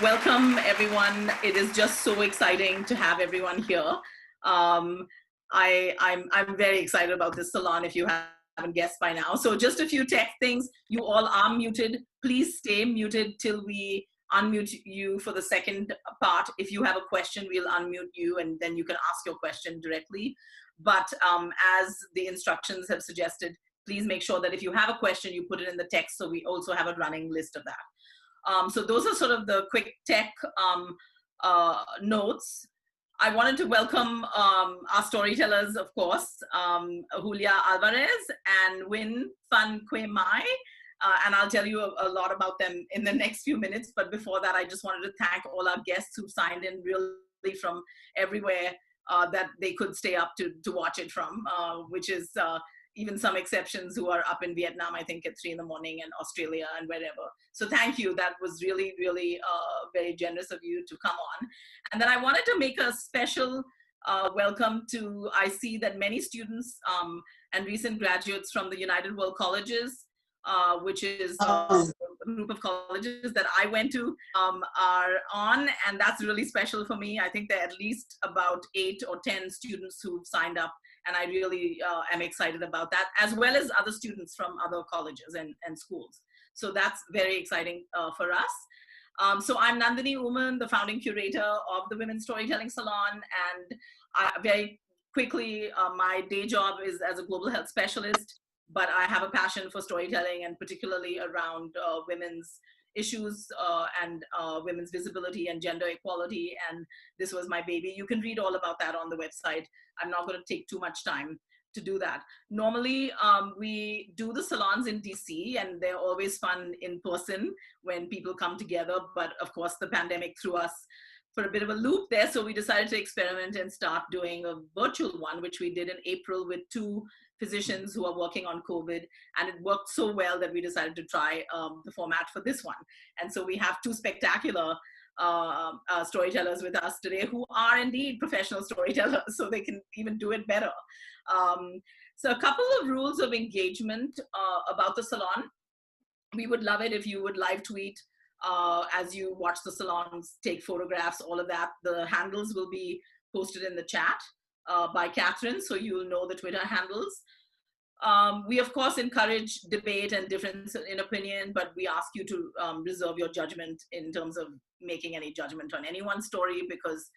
Welcome, everyone. It is just so exciting to have everyone here. I'm very excited about this salon, if you haven't guessed by now. So just a few tech things. You all are muted. Please stay muted till we unmute you for the second part. If you have a question, we'll unmute you and then you can ask your question directly. But as the instructions have suggested, please make sure that if you have a question, you put it in the text so we also have a running list of that. So those are sort of the quick tech notes. I wanted to welcome our storytellers, of course, Julia Alvarez and Nguyễn, Phan, and I'll tell you a lot about them in the next few minutes. But before that, I just wanted to thank all our guests who signed in really from everywhere that they could stay up to watch it from, which is even some exceptions who are up in Vietnam, I think at 3 in the morning, and Australia and wherever. So thank you. That was really, really very generous of you to come on. And then I wanted to make a special welcome to, I see that many students and recent graduates from the United World Colleges, which is a group of colleges that I went to, are on, and that's really special for me. I think there are at least about 8 or 10 students who've signed up, and I really am excited about that, as well as other students from other colleges and schools. So that's very exciting for us. So I'm Nandini Uman, the founding curator of the Women's Storytelling Salon, and very quickly, my day job is as a global health specialist, but I have a passion for storytelling, and particularly around women's issues and women's visibility and gender equality, and this was my baby. You can read all about that on the website. I'm not going to take too much time to do that. Normally, we do the salons in DC, and they're always fun in person when people come together, but of course the pandemic threw us for a bit of a loop there, so we decided to experiment and start doing a virtual one, which we did in April with 2 physicians who are working on COVID, and it worked so well that we decided to try the format for this one. And so we have 2 spectacular storytellers with us today who are indeed professional storytellers, so they can even do it better. So a couple of rules of engagement about the salon. We would love it if you would live tweet as you watch the salons, take photographs, all of that. The handles will be posted in the chat by Catherine, so you'll know the Twitter handles. We of course encourage debate and difference in opinion, but we ask you to reserve your judgment in terms of making any judgment on anyone's story, because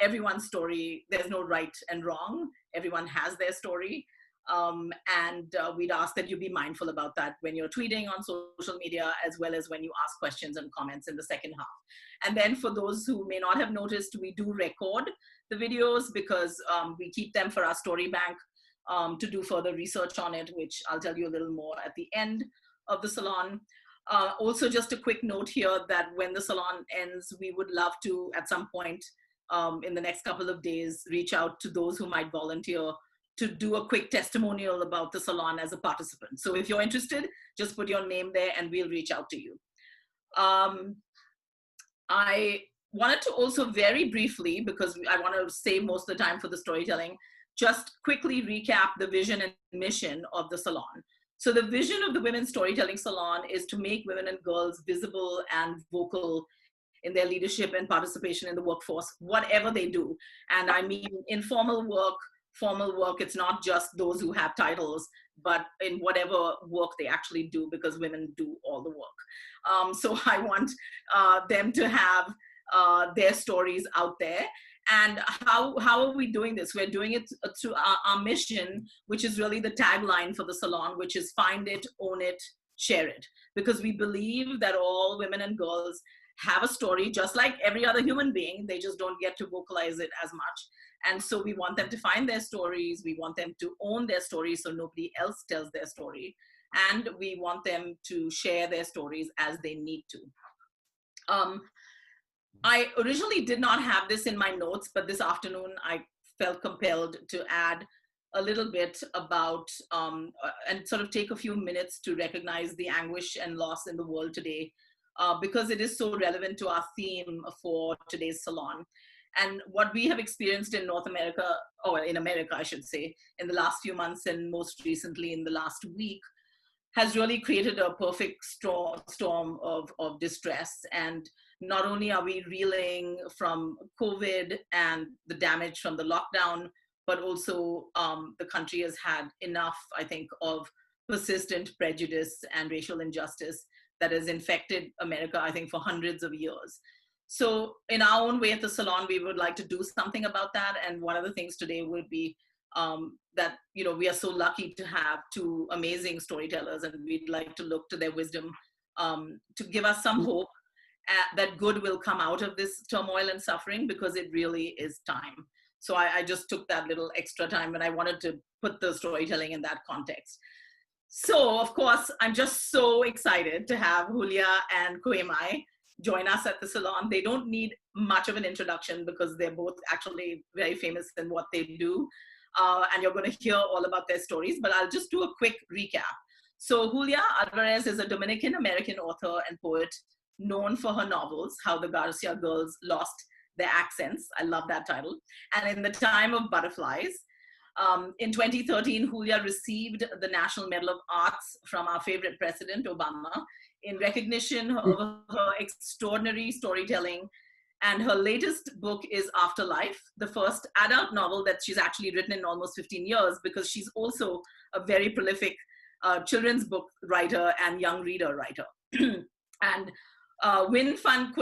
everyone's story, there's no right and wrong. Everyone has their story. And we'd ask that you be mindful about that when you're tweeting on social media, as well as when you ask questions and comments in the second half. And then for those who may not have noticed, we do record the videos because we keep them for our story bank to do further research on it, which I'll tell you a little more at the end of the salon. Also, just a quick note here that when the salon ends, we would love to, at some point in the next couple of days, reach out to those who might volunteer to do a quick testimonial about the salon as a participant. So if you're interested, just put your name there and we'll reach out to you. I wanted to also very briefly, because I want to save most of the time for the storytelling, just quickly recap the vision and mission of the salon. So the vision of the Women's Storytelling Salon is to make women and girls visible and vocal in their leadership and participation in the workforce, whatever they do. And I mean informal work, formal work. It's not just those who have titles, but in whatever work they actually do, because women do all the work. So I want them to have their stories out there. And how are we doing this? We're doing it through our mission, which is really the tagline for the salon, which is find it, own it, share it. Because we believe that all women and girls have a story just like every other human being. They just don't get to vocalize it as much. And so we want them to find their stories. We want them to own their stories so nobody else tells their story. And we want them to share their stories as they need to. I originally did not have this in my notes, but this afternoon I felt compelled to add a little bit about and sort of take a few minutes to recognize the anguish and loss in the world today, because it is so relevant to our theme for today's salon. And what we have experienced in North America, or in America, I should say, in the last few months and most recently in the last week, has really created a perfect storm of distress. And not only are we reeling from COVID and the damage from the lockdown, but also the country has had enough, I think, of persistent prejudice and racial injustice that has infected America, I think, for hundreds of years. So in our own way at the Salon, we would like to do something about that. And one of the things today would be that, you know, we are so lucky to have two amazing storytellers, and we'd like to look to their wisdom to give us some hope that good will come out of this turmoil and suffering, because it really is time. So I just took that little extra time, and I wanted to put the storytelling in that context. So of course, I'm just so excited to have Julia and Kwemai join us at the Salon. They don't need much of an introduction because they're both actually very famous in what they do. And you're going to hear all about their stories, but I'll just do a quick recap. So Julia Alvarez is a Dominican-American author and poet known for her novels, How the Garcia Girls Lost Their Accents. I love that title. And In the Time of Butterflies. In 2013, Julia received the National Medal of Arts from our favorite president, Obama, in recognition of her extraordinary storytelling. And her latest book is Afterlife, the first adult novel that she's actually written in almost 15 years, because she's also a very prolific children's book writer and young reader writer. And Nguyễn Phan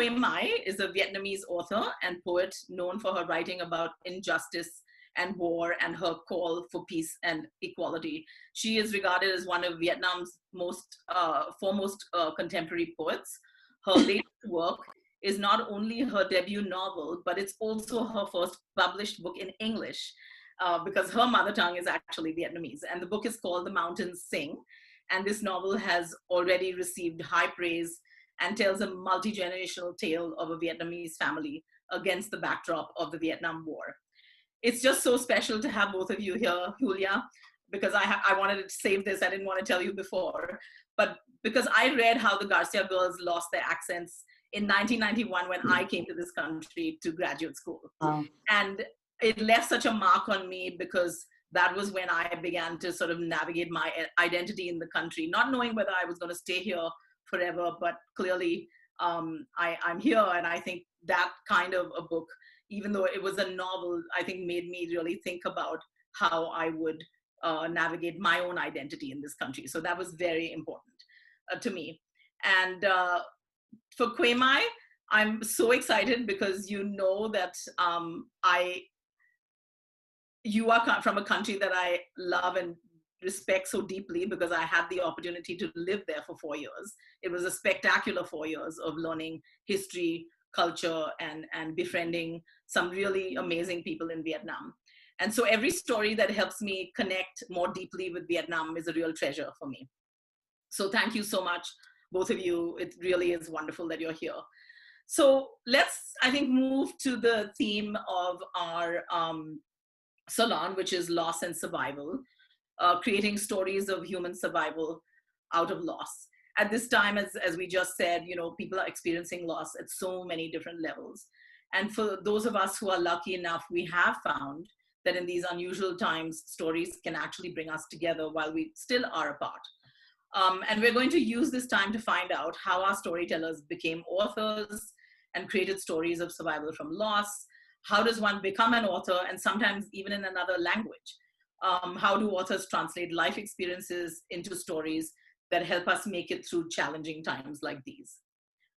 is a Vietnamese author and poet known for her writing about injustice and war and her call for peace and equality. She is regarded as one of Vietnam's foremost contemporary poets. Her latest work is not only her debut novel, but it's also her first published book in English, because her mother tongue is actually Vietnamese. And the book is called The Mountains Sing. And this novel has already received high praise and tells a multi-generational tale of a Vietnamese family against the backdrop of the Vietnam War. It's just so special to have both of you here, Julia, because I wanted to save this. I didn't want to tell you before, but because I read How the Garcia Girls Lost Their Accents in 1991 when I came to this country to graduate school. Wow. And it left such a mark on me, because that was when I began to sort of navigate my identity in the country, not knowing whether I was going to stay here forever, but clearly I'm here. And I think that kind of a book, even though it was a novel, I think made me really think about how I would navigate my own identity in this country. So that was very important to me. And for Kwemai, I'm so excited because you know that you are from a country that I love and respect so deeply, because I had the opportunity to live there for 4 years. It was a spectacular 4 years of learning history, culture, and befriending some really amazing people in Vietnam. And so every story that helps me connect more deeply with Vietnam is a real treasure for me. So thank you so much, both of you. It really is wonderful that you're here. So let's, I think, move to the theme of our Salon, which is loss and survival, creating stories of human survival out of loss. At this time, as we just said, you know, people are experiencing loss at so many different levels. And for those of us who are lucky enough, we have found that in these unusual times, stories can actually bring us together while we still are apart. And we're going to use this time to find out how our storytellers became authors and created stories of survival from loss. How does one become an author, and sometimes even in another language? How do authors translate life experiences into stories that help us make it through challenging times like these?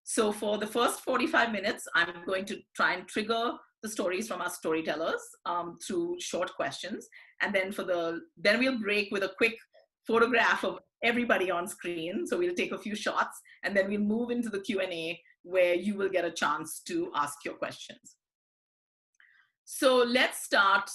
So for the first 45 minutes, I'm going to try and trigger the stories from our storytellers through short questions. And then then we'll break with a quick photograph of everybody on screen. So we'll take a few shots, and then we'll move into the Q&A, where you will get a chance to ask your questions. So let's start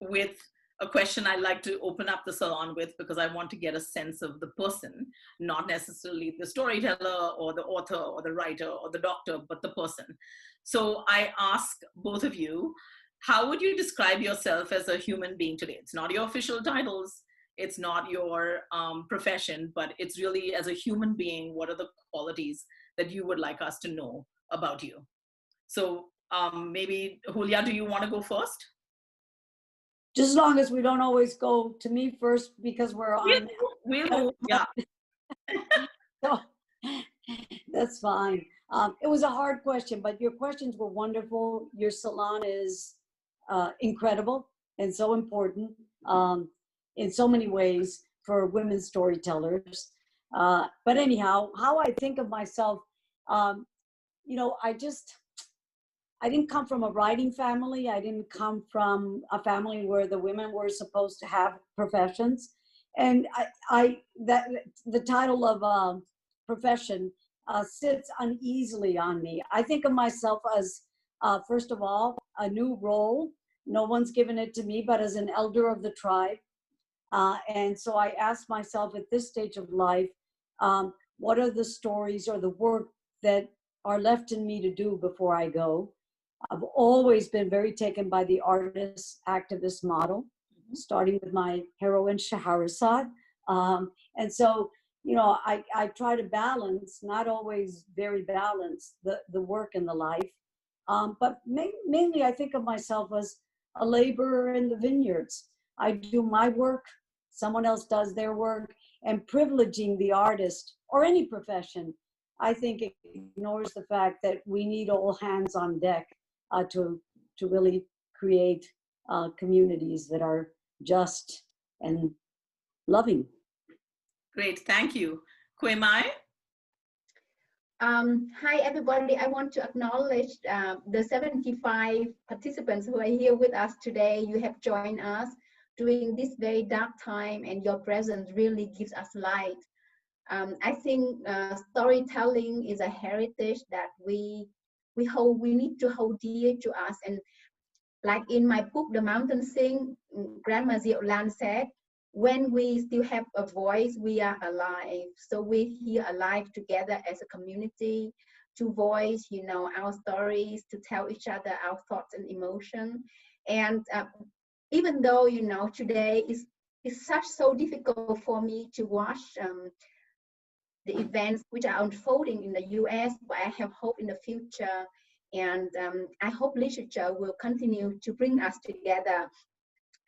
with a question I'd like to open up the Salon with, because I want to get a sense of the person, not necessarily the storyteller or the author or the writer or the doctor, but the person. So I ask both of you, how would you describe yourself as a human being today? It's not your official titles, it's not your profession, but it's really as a human being, what are the qualities that you would like us to know about you? So maybe, Julia, do you want to go first? Just as long as we don't always go to me first because we're on. We'll yeah. So, that's fine. It was a hard question, but your questions were wonderful. Your salon is incredible and so important in so many ways for women storytellers. But anyhow, how I think of myself, you know, I didn't come from a writing family. I didn't come from a family where the women were supposed to have professions. And the title of profession sits uneasily on me. I think of myself as, first of all, a new role. No one's given it to me, but as an elder of the tribe. And so I ask myself at this stage of life, what are the stories or the work that are left in me to do before I go? I've always been very taken by the artist activist model, starting with my heroine Scheherazade. And so, you know, I try to balance, not always very balanced, the work and the life. But mainly I think of myself as a laborer in the vineyards. I do my work, someone else does their work, and privileging the artist or any profession, I think it ignores the fact that we need all hands on deck to really create communities that are just and loving. Great, thank you. Kwe Mai? Hi everybody, I want to acknowledge the 75 participants who are here with us today. You have joined us during this very dark time, and your presence really gives us light. I think storytelling is a heritage that we need to hold dear to us. And like in my book, The Mountain Sing, Grandma Diệu Lan said, when we still have a voice, we are alive. So we're here alive together as a community to voice, you know, our stories, to tell each other our thoughts and emotion. And even though, you know, today is so difficult for me to watch the events which are unfolding in the US, but I have hope in the future. And I hope literature will continue to bring us together.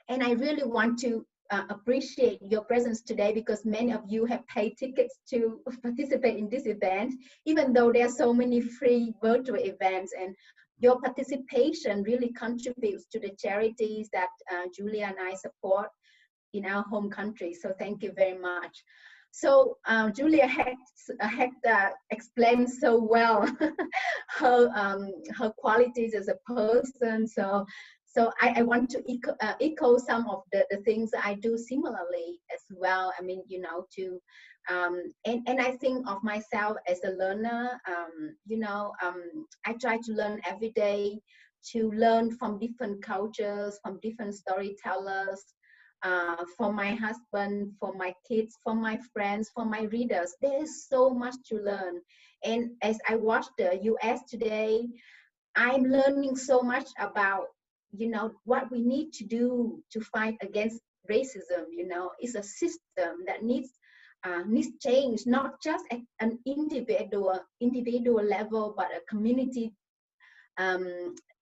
And I really want to appreciate your presence today, because many of you have paid tickets to participate in this event, even though there are so many free virtual events. And your participation really contributes to the charities that Julia and I support in our home country. So thank you very much. So Julia had explained so well her qualities as a person. So I want to echo some of the things that I do similarly as well. I mean, you know, and I think of myself as a learner. You know, I try to learn every day, to learn from different cultures, from different storytellers. For my husband, for my kids, for my friends, for my readers. There is so much to learn. And as I watch the US today, I'm learning so much about, you know, what we need to do to fight against racism. You know, it's a system that needs change, not just at an individual level, but a community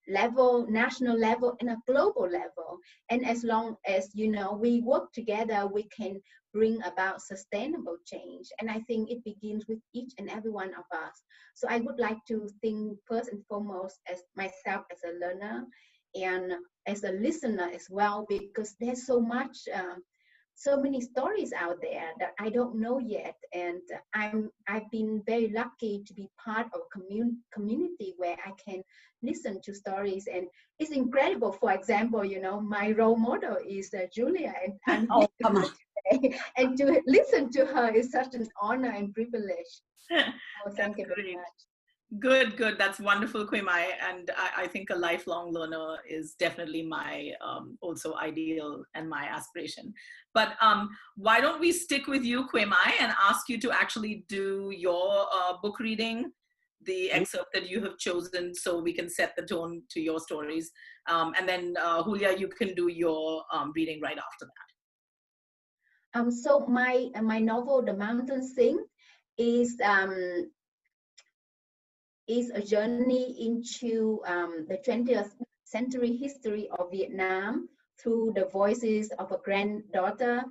level, national level, and a global level. And as long as, you know, we work together, we can bring about sustainable change. And I think it begins with each and every one of us. So I would like to think first and foremost as myself as a learner and as a listener as well, because there's so much so many stories out there that I don't know yet. And I've been very lucky to be part of a community where I can listen to stories. And it's incredible. For example, you know, my role model is Julia, and I'm here today. And to listen to her is such an honor and privilege. Oh, thank you very much. Good, good. That's wonderful, Kwe Mai. And I think a lifelong learner is definitely my also ideal and my aspiration. But why don't we stick with you, Kwe Mai, and ask you to actually do your book reading, the excerpt that you have chosen, so we can set the tone to your stories. And then Julia, you can do your reading right after that. So my novel, The Mountain Sing, is a journey into the 20th century history of Vietnam through the voices of a granddaughter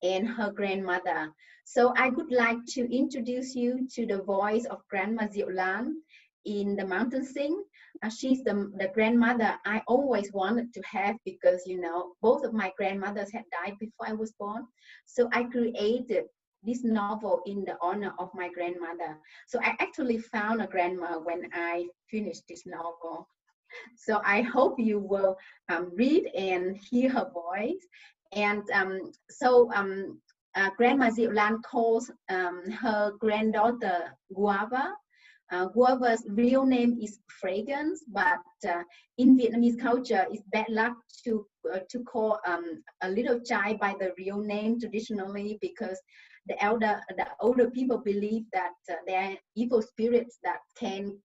and her grandmother. So I would like to introduce you to the voice of Grandma Diệu Lan in the Mountain Sing. She's the grandmother I always wanted to have because, you know, both of my grandmothers had died before I was born. So I created this novel in the honor of my grandmother. So I actually found a grandma when I finished this novel. So I hope you will read and hear her voice. And Grandma Diệu Lan calls her granddaughter Guava. Guava's real name is Fragrance, but in Vietnamese culture, it's bad luck to call a little child by the real name traditionally, because the older people believe that there are evil spirits that can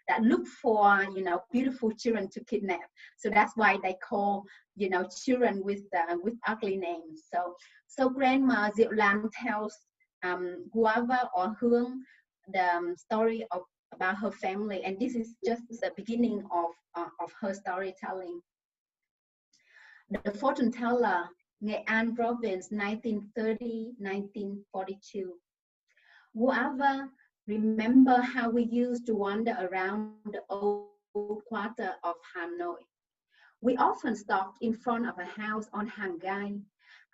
that look for, you know, beautiful children to kidnap. So that's why they call, you know, children with ugly names. So Grandma Diệu Lan tells Guava or Hương the story about her family, and this is just the beginning of her storytelling. The Fortune Teller, Nghệ An Province, 1930-1942. Guava, remember how we used to wander around the old quarter of Hanoi? We often stopped in front of a house on Hàng Gai.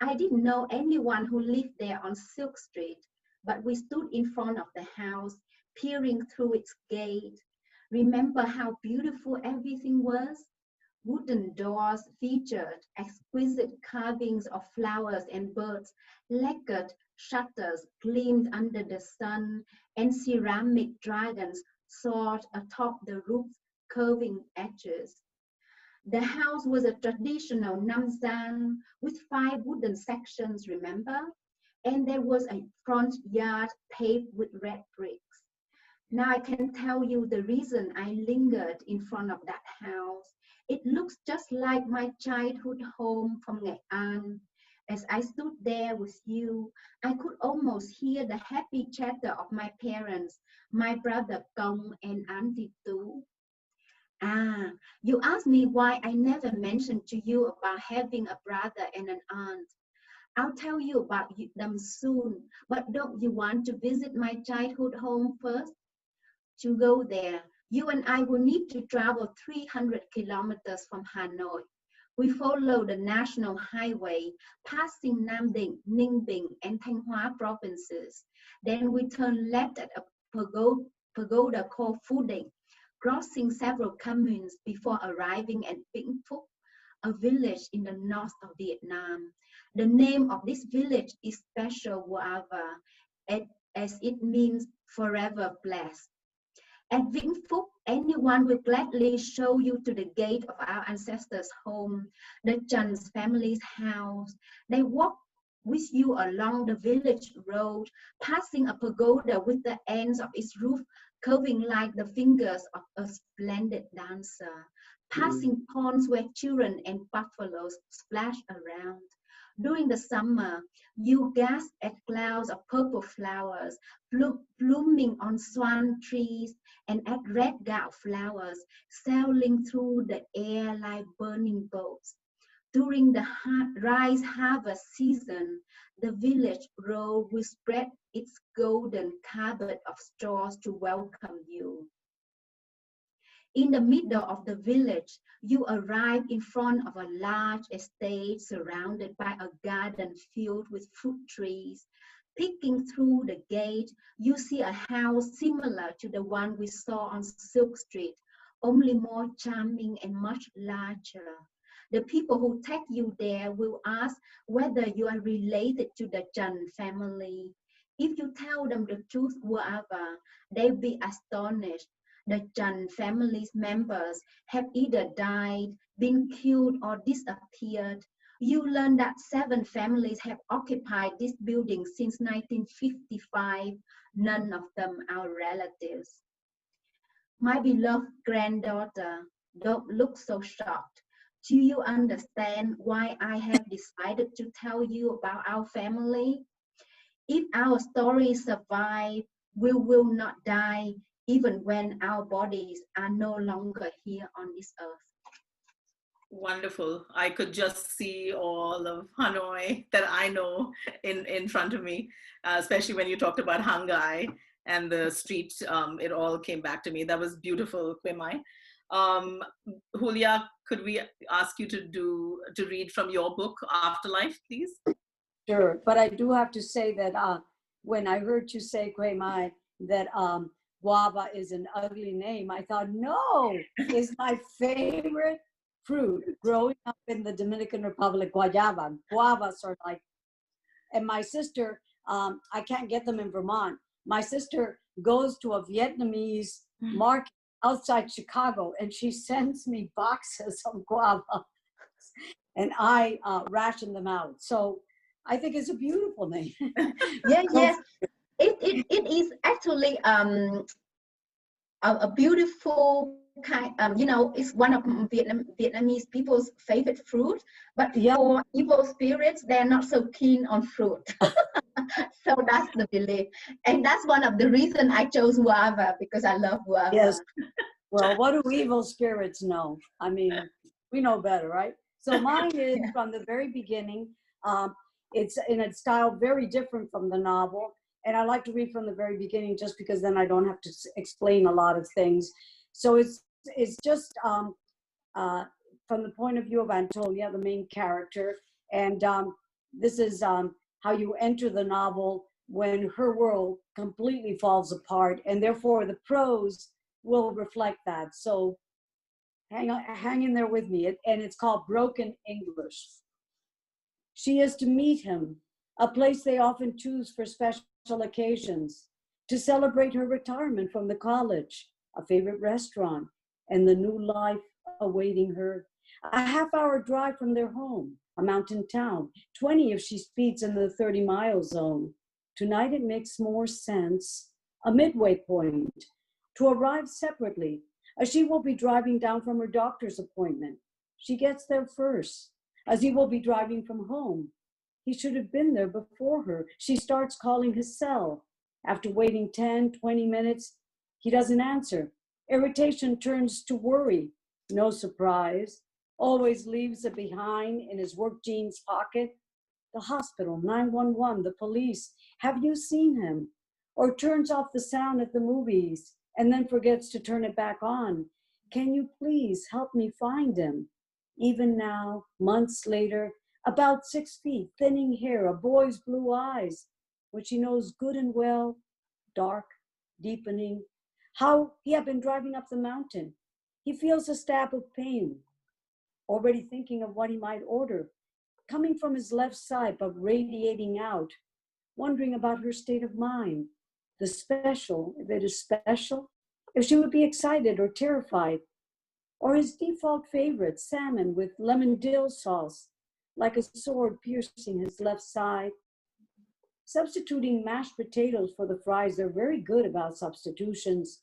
I didn't know anyone who lived there on Silk Street, but we stood in front of the house, peering through its gate. Remember how beautiful everything was? Wooden doors featured exquisite carvings of flowers and birds. Lacquered shutters gleamed under the sun, and ceramic dragons soared atop the roof's curving edges. The house was a traditional namzan with 5 wooden sections, remember? And there was a front yard paved with red bricks. Now I can tell you the reason I lingered in front of that house. It looks just like my childhood home from Nghệ An. As I stood there with you, I could almost hear the happy chatter of my parents, my brother Công and Auntie Tu. Ah, you asked me why I never mentioned to you about having a brother and an aunt. I'll tell you about them soon, but don't you want to visit my childhood home first? To go there, you and I will need to travel 300 kilometers from Hanoi. We follow the national highway, passing Nam Định, Ninh Bình, and Thanh Hóa provinces. Then we turn left at a pagoda called Phu Định, crossing several communes before arriving at Vĩnh Phúc, a village in the north of Vietnam. The name of this village is special, Guava, as it means forever blessed. At Vĩnh Phúc, anyone will gladly show you to the gate of our ancestors' home, the Chan's family's house. They walk with you along the village road, passing a pagoda with the ends of its roof curving like the fingers of a splendid dancer, passing ponds where children and buffaloes splash around. During the summer, you gasp at clouds of purple flowers blooming on swan trees and at red gout flowers sailing through the air like burning boats. During the rice harvest season, the village road will spread its golden carpet of straws to welcome you. In the middle of the village, you arrive in front of a large estate surrounded by a garden filled with fruit trees. Peeking through the gate, you see a house similar to the one we saw on Silk Street, only more charming and much larger. The people who take you there will ask whether you are related to the Chan family. If you tell them the truth, Guava, they'll be astonished. The Chan family's members have either died, been killed, or disappeared. You learn that 7 families have occupied this building since 1955, none of them our relatives. My beloved granddaughter, don't look so shocked. Do you understand why I have decided to tell you about our family? If our stories survive, we will not die even when our bodies are no longer here on this earth. Wonderful. I could just see all of Hanoi that I know in front of me, especially when you talked about Hangai and the street. It all came back to me. That was beautiful, Kwemai. Um, Julia, could we ask you to read from your book, Afterlife, please? Sure, but I do have to say that when I heard you say, Kwemai, that guava is an ugly name, I thought, no, it's my favorite fruit. Growing up in the Dominican Republic, guavas are like, and my sister, I can't get them in Vermont. My sister goes to a Vietnamese market outside Chicago, and she sends me boxes of guava, and I ration them out. So I think it's a beautiful name. Yeah, yes. It is actually a beautiful kind, you know, it's one of Vietnamese people's favorite fruit, but Yeah. for evil spirits, they're not so keen on fruit. So that's the belief. And that's one of the reasons I chose guava, because I love guava. Yes. Well, what do evil spirits know? I mean, we know better, right? So mine is from the very beginning. It's in a style very different from the novel. And I like to read from the very beginning just because then I don't have to explain a lot of things. So it's just from the point of view of Antonia, the main character. And this is how you enter the novel when her world completely falls apart. And therefore the prose will reflect that. So hang in there with me. And it's called Broken English. She is to meet him, a place they often choose for special occasions, to celebrate her retirement from the college, a favorite restaurant, and the new life awaiting her. A half-hour drive from their home, a mountain town, 20 if she speeds in the 30-mile zone. Tonight it makes more sense, a midway point, to arrive separately, as she will be driving down from her doctor's appointment. She gets there first, as he will be driving from home. He should have been there before her. She starts calling his cell. After waiting 10, 20 minutes, he doesn't answer. Irritation turns to worry. No surprise. Always leaves it behind in his work jeans pocket. The hospital, 911, the police. Have you seen him? Or turns off the sound at the movies and then forgets to turn it back on. Can you please help me find him? Even now, months later, about 6 feet, thinning hair, a boy's blue eyes, which he knows good and well, dark, deepening. How he had been driving up the mountain. He feels a stab of pain, already thinking of what he might order, coming from his left side but radiating out, wondering about her state of mind, the special, if it is special, if she would be excited or terrified, or his default favorite, salmon with lemon dill sauce, like a sword piercing his left side. Substituting mashed potatoes for the fries, they're very good about substitutions.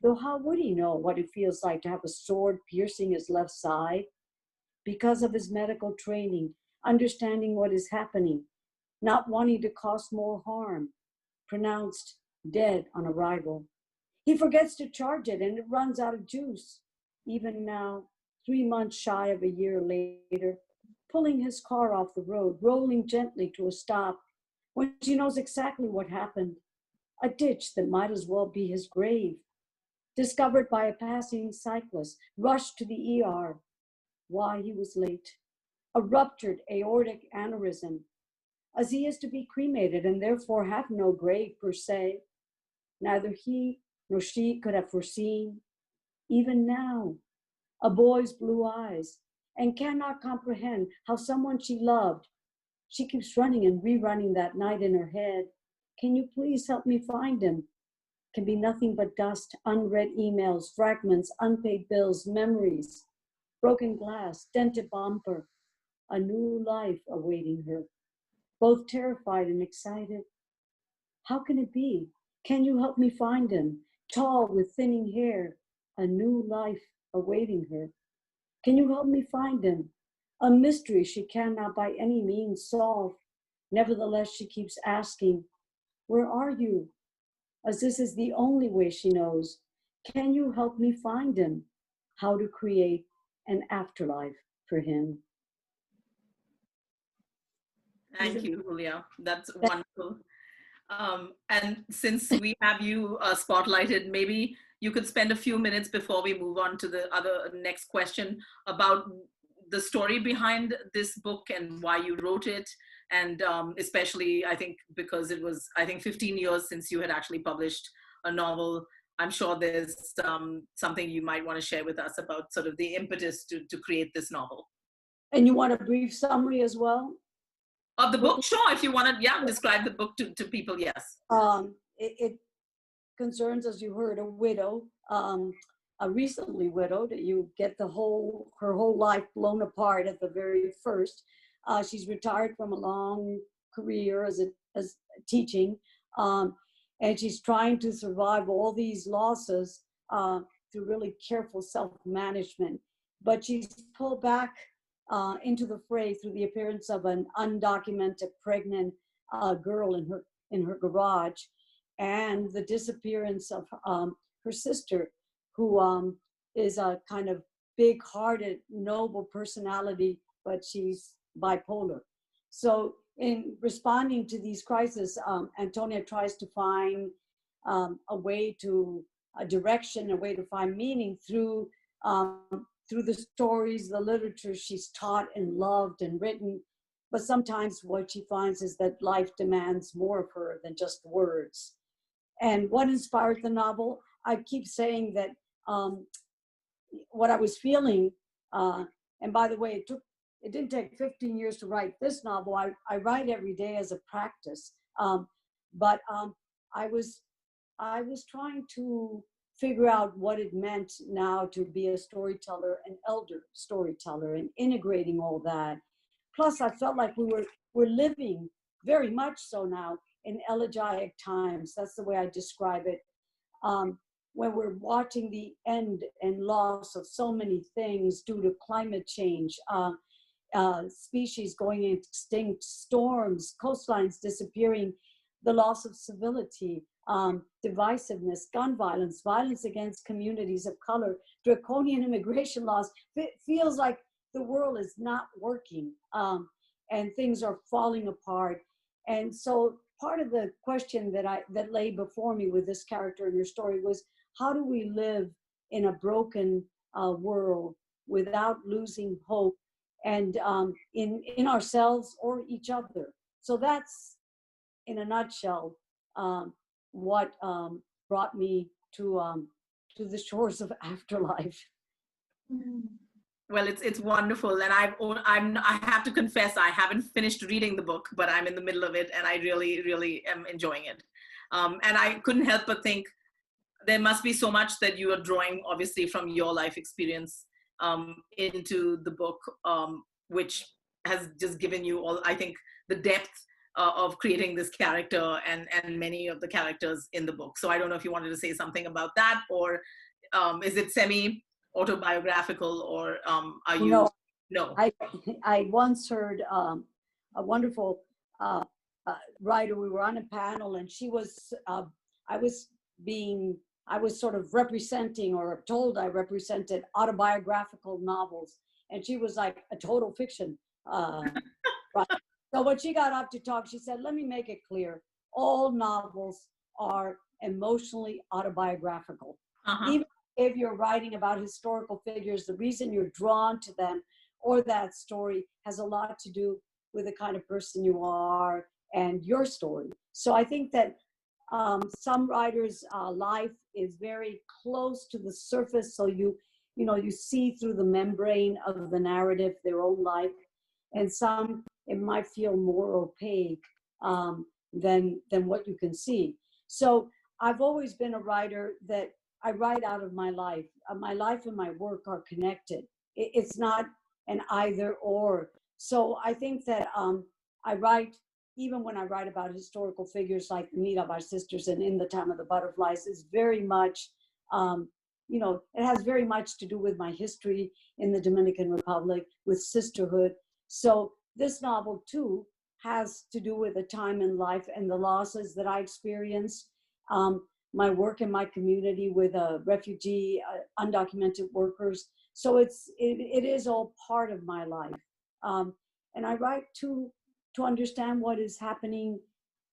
Though how would he know what it feels like to have a sword piercing his left side? Because of his medical training, understanding what is happening, not wanting to cause more harm, pronounced dead on arrival. He forgets to charge it and it runs out of juice. Even now, 3 months shy of a year later, pulling his car off the road, rolling gently to a stop, when she knows exactly what happened. A ditch that might as well be his grave. Discovered by a passing cyclist, rushed to the ER. Why he was late. A ruptured aortic aneurysm, as he is to be cremated and therefore have no grave per se. Neither he nor she could have foreseen. Even now, a boy's blue eyes, and cannot comprehend how someone she loved, she keeps running and rerunning that night in her head. Can you please help me find him? Can be nothing but dust, unread emails, fragments, unpaid bills, memories, broken glass, dented bumper, a new life awaiting her, both terrified and excited. How can it be? Can you help me find him? Tall with thinning hair, a new life awaiting her. Can you help me find him? A mystery she cannot by any means solve. Nevertheless, she keeps asking, where are you? As this is the only way she knows. Can you help me find him? How to create an afterlife for him. Thank you, Julia. That's wonderful. And since we have you spotlighted, maybe you could spend a few minutes before we move on to the next question about the story behind this book and why you wrote it. And especially, I think, because it was, 15 years since you had actually published a novel. I'm sure there's something you might want to share with us about sort of the impetus to create this novel. And you want a brief summary as well? Of the book? Sure, if you want to, describe the book to people, yes. It concerns, as you heard, a widow, a recently widowed. You get her whole life blown apart at the very first. She's retired from a long career as teaching, and she's trying to survive all these losses through really careful self-management. But she's pulled back into the fray through the appearance of an undocumented pregnant girl in her garage, and the disappearance of her sister, who is a kind of big-hearted, noble personality, but she's bipolar. So in responding to these crises, Antonia tries to find a direction, a way to find meaning through the stories, the literature she's taught and loved and written. But sometimes what she finds is that life demands more of her than just words. And what inspired the novel? I keep saying that what I was feeling, and by the way, it didn't take 15 years to write this novel. I write every day as a practice. But I was trying to figure out what it meant now to be a storyteller, an elder storyteller, and integrating all that. Plus, I felt like we're living very much so now in elegiac times. That's the way I describe it. When we're watching the end and loss of so many things due to climate change, species going extinct, storms, coastlines disappearing, the loss of civility, divisiveness, gun violence, violence against communities of color, draconian immigration laws. It feels like the world is not working, and things are falling apart. And so part of the question that lay before me with this character in your story was, how do we live in a broken world without losing hope, and in ourselves or each other? So that's, in a nutshell, what brought me to the shores of afterlife. Well, it's wonderful, and I have to confess, I haven't finished reading the book, but I'm in the middle of it, and I really, really am enjoying it. And I couldn't help but think there must be so much that you are drawing, obviously, from your life experience into the book, which has just given you all, I think, the depth of creating this character and many of the characters in the book. So I don't know if you wanted to say something about that, or is it semi-autobiographical, or are you? No. I once heard a wonderful writer. We were on a panel, and she was, I was sort of representing, or told I represented, autobiographical novels, and she was like a total fiction. So when she got up to talk, she said, let me make it clear. All novels are emotionally autobiographical. Even if you're writing about historical figures, the reason you're drawn to them or that story has a lot to do with the kind of person you are and your story. So I think that some writers' life is very close to the surface, so you see through the membrane of the narrative their own life, and some it might feel more opaque than what you can see. So I've always been a writer that I write out of my life. My life and my work are connected. It's not an either or. So I think that I write, even when I write about historical figures like the Mirabai sisters and In the Time of the Butterflies, is very much, it has very much to do with my history in the Dominican Republic, with sisterhood. So this novel too has to do with a time in life and the losses that I experienced. My work in my community with refugee, undocumented workers. So it is all part of my life. And I write to understand what is happening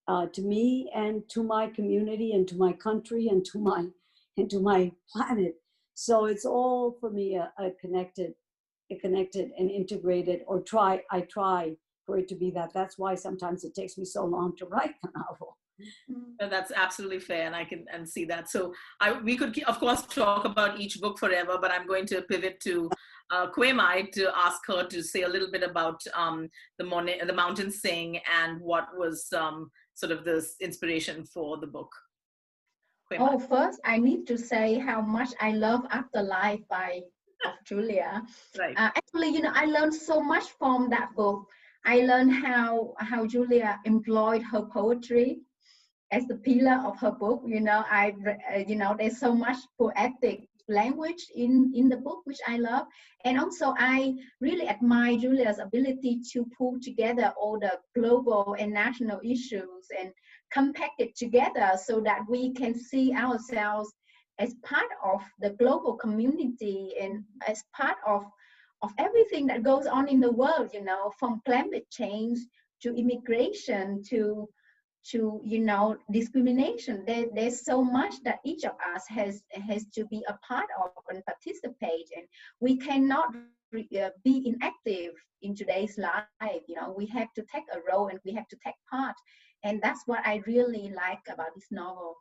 to me and to my community and to my country and to my planet. So it's all for me a connected and integrated, or I try for it to be that. That's why sometimes it takes me so long to write the novel. That's absolutely fair, and I can see that. So we could, of course, talk about each book forever, but I'm going to pivot to Kwe Mai to ask her to say a little bit about the Mountain Sing and what was sort of the inspiration for the book. Oh, first I need to say how much I love Afterlife of Julia. Right. Actually, I learned so much from that book. I learned how Julia employed her poetry as the pillar of her book. There's so much poetic language in the book, which I love. And also I really admire Julia's ability to pull together all the global and national issues and compact it together so that we can see ourselves as part of the global community and as part of everything that goes on in the world, from climate change to immigration to discrimination. There's so much that each of us has to be a part of and participate, and we cannot be inactive in today's life. We have to take a role and we have to take part, and that's what I really like about this novel.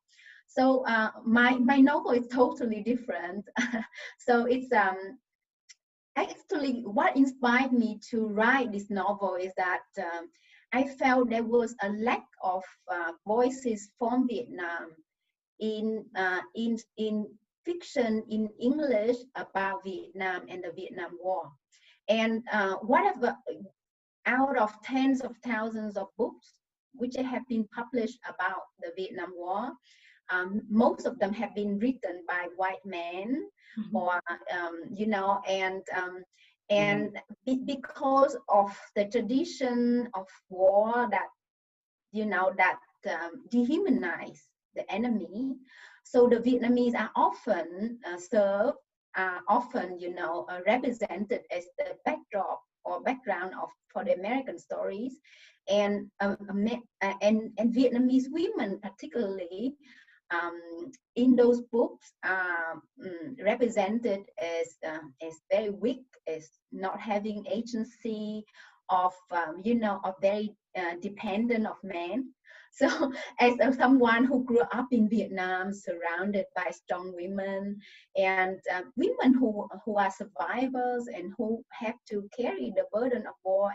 So my novel is totally different. So it's actually what inspired me to write this novel is that I felt there was a lack of voices from Vietnam in fiction in English about Vietnam and the Vietnam War. And whatever, out of tens of thousands of books which have been published about the Vietnam War, most of them have been written by white men, or and because of the tradition of war that dehumanize the enemy, so the Vietnamese are often represented as the backdrop or background for the American stories, and Vietnamese women particularly in those books are represented as very weak, as not having agency, of very dependent of men. So as someone who grew up in Vietnam, surrounded by strong women and women who are survivors and who have to carry the burden of war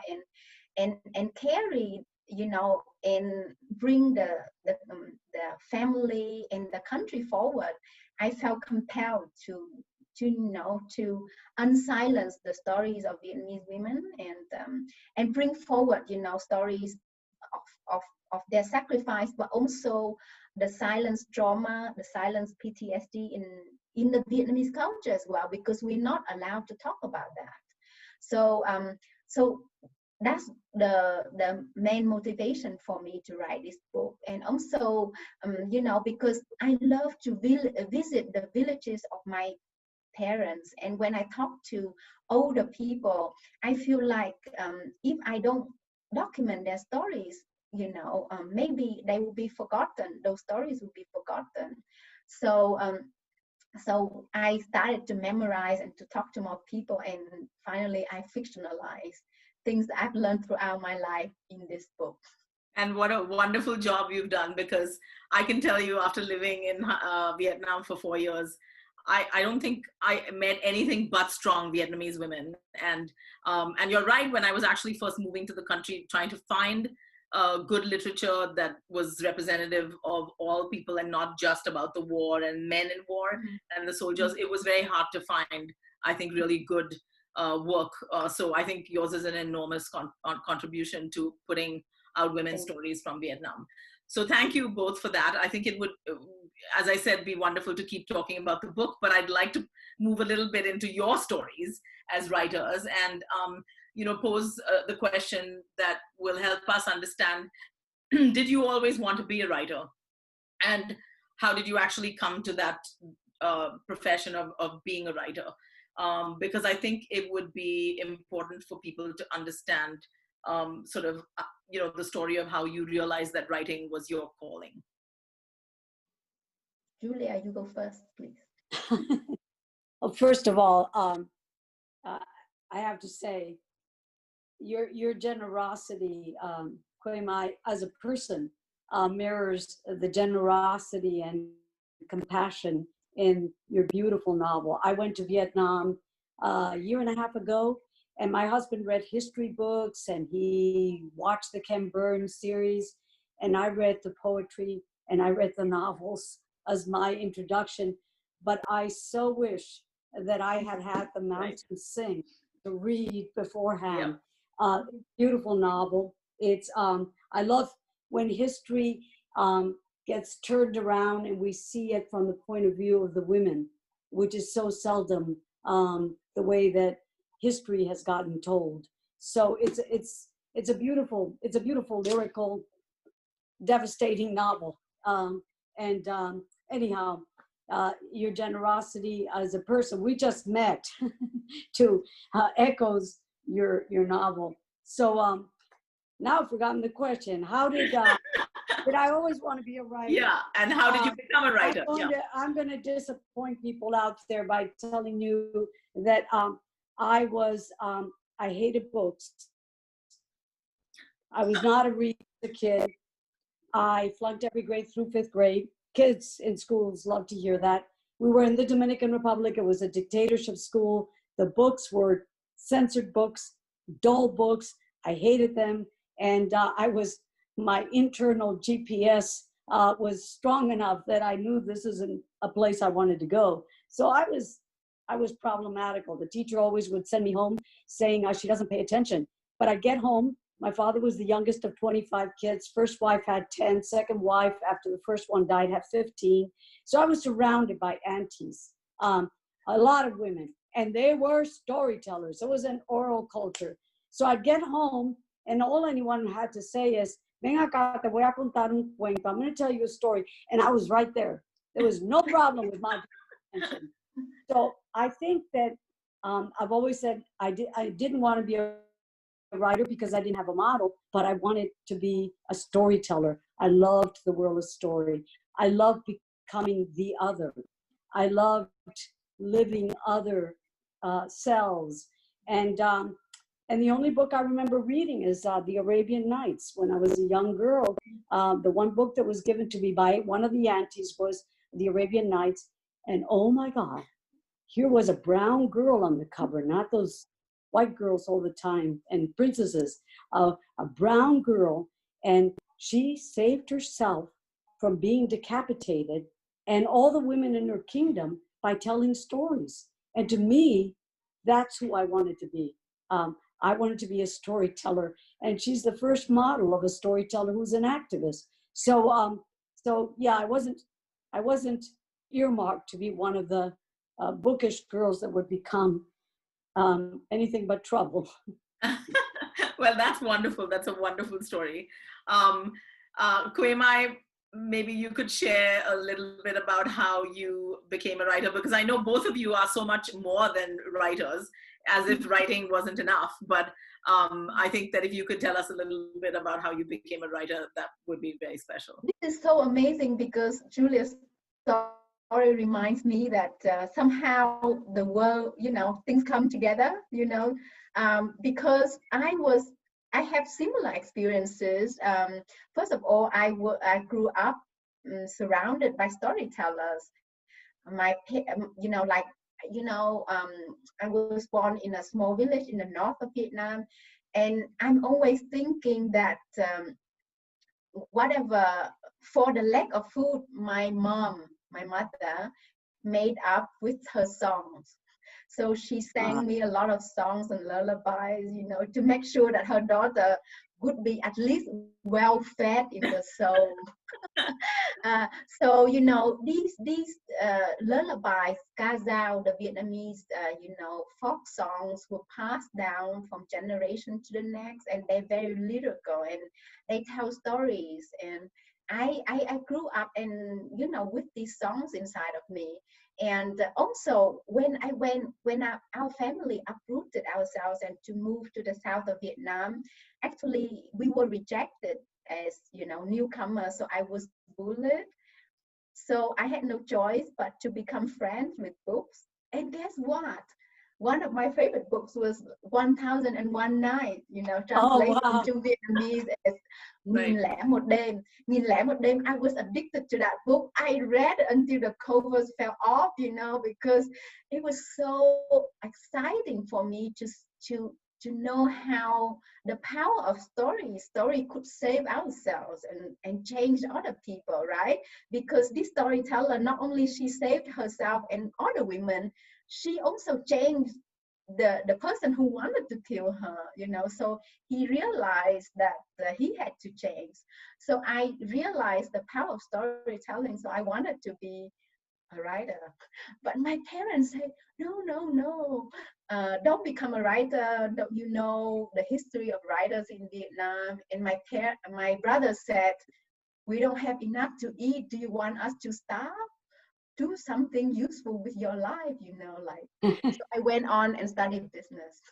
and carry, and bring the family and the country forward, I felt compelled to unsilence the stories of Vietnamese women and bring forward, stories of their sacrifice, but also the silence trauma, the silence PTSD in the Vietnamese culture as well, because we're not allowed to talk about that. So that's the main motivation for me to write this book. And also, because I love to visit the villages of my parents, and when I talk to older people, I feel like if I don't document their stories, maybe they will be forgotten. Those stories will be forgotten. So I started to memorize and to talk to more people, and finally I fictionalized things that I've learned throughout my life in this book. And what a wonderful job you've done, because I can tell you, after living in Vietnam for 4 years, I don't think I met anything but strong Vietnamese women. And you're right, when I was actually first moving to the country, trying to find good literature that was representative of all people and not just about the war and men in war and the soldiers, it was very hard to find, I think, really good work. So I think yours is an enormous contribution to putting out women's stories from Vietnam. So thank you both for that. I think it would, as I said, be wonderful to keep talking about the book, but I'd like to move a little bit into your stories as writers and pose the question that will help us understand, did you always want to be a writer? And how did you actually come to that profession of being a writer? because I think it would be important for people to understand sort of, the story of how you realized that writing was your calling. Julia, you go first, please. Well, first of all, I have to say, your generosity, Kwemai, as a person, mirrors the generosity and compassion in your beautiful novel. I went to Vietnam a year and a half ago, and my husband read history books, and he watched the Ken Burns series, and I read the poetry, and I read the novels as my introduction. But I so wish that I had had the mountain sing to read beforehand. Beautiful novel. It's I love when history gets turned around and we see it from the point of view of the women, which is so seldom the way that history has gotten told. So it's a beautiful lyrical, devastating novel. Anyhow, your generosity as a person, we just met, to echoes your novel. So now I've forgotten the question. How did I always want to be a writer? Yeah, and how did you become a writer? I'm going to disappoint people out there by telling you that I hated books. I was not a reader as a kid. I flunked every grade through 5th grade. Kids in schools love to hear that. We were in the Dominican Republic. It was a dictatorship school. The books were censored books, dull books. I hated them. And my internal GPS was strong enough that I knew this isn't a place I wanted to go. So I was problematical. The teacher always would send me home saying she doesn't pay attention. But I'd get home. My father was the youngest of 25 kids. First wife had 10. Second wife, after the first one died, had 15. So I was surrounded by aunties, a lot of women. And they were storytellers. It was an oral culture. So I'd get home, and all anyone had to say is, ven acá, te voy a contar un cuento. I'm going to tell you a story. And I was right there. There was no problem with my attention. So I think that I've always said I didn't want to be a writer because I didn't have a model, but I wanted to be a storyteller. I loved the world of story. I loved becoming the other. I loved living other selves. And the only book I remember reading is The Arabian Nights. When I was a young girl, the one book that was given to me by one of the aunties was The Arabian Nights. And oh my God, here was a brown girl on the cover, not those white girls all the time and princesses, a brown girl. And she saved herself from being decapitated and all the women in her kingdom by telling stories. And to me, that's who I wanted to be. I wanted to be a storyteller, and she's the first model of a storyteller who's an activist. So yeah, I wasn't earmarked to be one of the bookish girls that would become anything but trouble. Well, that's wonderful. That's a wonderful story. Kwemai, maybe you could share a little bit about how you became a writer, because I know both of you are so much more than writers, as if writing wasn't enough. But I think that if you could tell us a little bit about how you became a writer, that would be very special. This is so amazing because Julia's story reminds me that somehow the world, things come together, because I have similar experiences. First of all, I grew up surrounded by storytellers. I was born in a small village in the north of Vietnam, and I'm always thinking that whatever, for the lack of food, my mother, made up with her songs. So she sang me a lot of songs and lullabies, to make sure that her daughter would be at least well fed in the soul. So these lullabies, ca dao, the Vietnamese folk songs, were passed down from generation to the next, and they're very lyrical and they tell stories. And I grew up and with these songs inside of me. And also when our family uprooted ourselves and to move to the south of Vietnam, actually we were rejected as, you know, newcomers. So I was bullied. So I had no choice but to become friends with books. And guess what? One of my favorite books was 1001 Night, you know, translated wow. into Vietnamese as Nghìn lẻ một đêm. Nghìn lẻ một đêm. I was addicted to that book. I read until the covers fell off, you know, because it was so exciting for me to know how the power of story could save ourselves and change other people, right? Because this storyteller, not only she saved herself and other women, she also changed the person who wanted to kill her, you know. So he realized that he had to change. So I realized the power of storytelling. So I wanted to be a writer, but my parents said, no, don't become a writer. Don't you know the history of writers in Vietnam? And my brother said, we don't have enough to eat. Do you want us to starve? Do something useful with your life, you know, like. So I went on and studied business.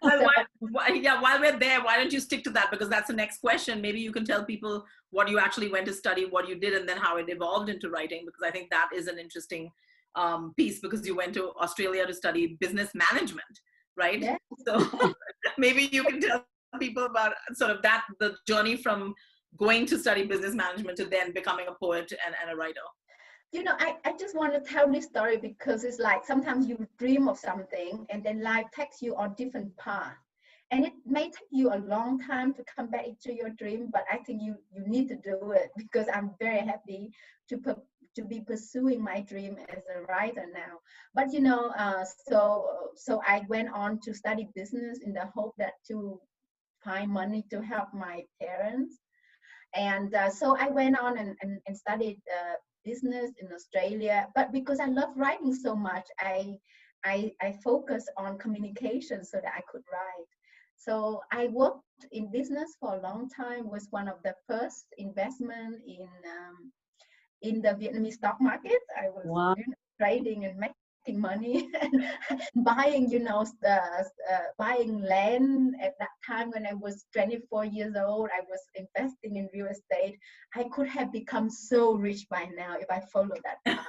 Well, while we're there, why don't you stick to that? Because that's the next question. Maybe you can tell people what you actually went to study, what you did, and then how it evolved into writing, because I think that is an interesting piece, because you went to Australia to study business management, right? Yeah. So maybe you can tell people about sort of that, the journey from going to study business management to then becoming a poet and a writer. You know, I just want to tell this story because it's like sometimes you dream of something and then life takes you on different path. And it may take you a long time to come back into your dream, but I think you need to do it, because I'm very happy to be pursuing my dream as a writer now. But you know, so I went on to study business in the hope that to find money to help my parents. And so I went on and studied business in Australia. But because I love writing so much, I focused on communication so that I could write. So I worked in business for a long time. Was one of the first investment in the Vietnamese stock market. I was trading and making money and buying, you know, buying land. At that time when I was 24 years old, I was investing in real estate. I could have become so rich by now if I followed that path.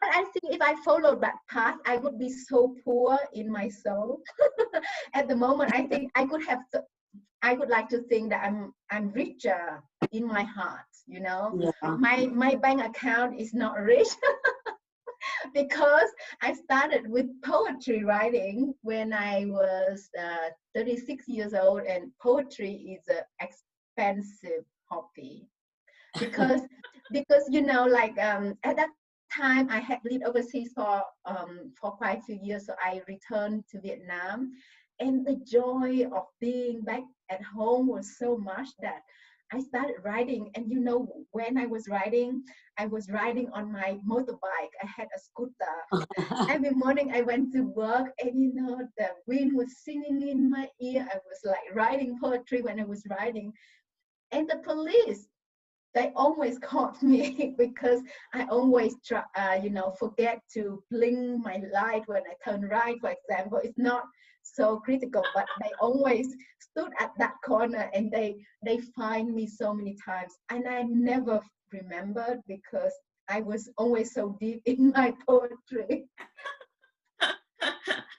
But I think if I followed that path, I would be so poor in my soul. At the moment, I think I would like to think that I'm richer in my heart, you know. Yeah. My bank account is not rich. Because I started with poetry writing when I was 36 years old, and poetry is an expensive hobby. Because you know, like at that time I had lived overseas for quite a few years, so I returned to Vietnam, and the joy of being back at home was so much that I started writing. And you know, when I was riding on my motorbike. I had a scooter. Every morning I went to work, and you know, the wind was singing in my ear. I was like writing poetry when I was riding. And the police, they always caught me because I always you know, forget to blink my light when I turn right, for example. It's not so critical, but they always stood at that corner, and they find me so many times, and I never remembered because I was always so deep in my poetry.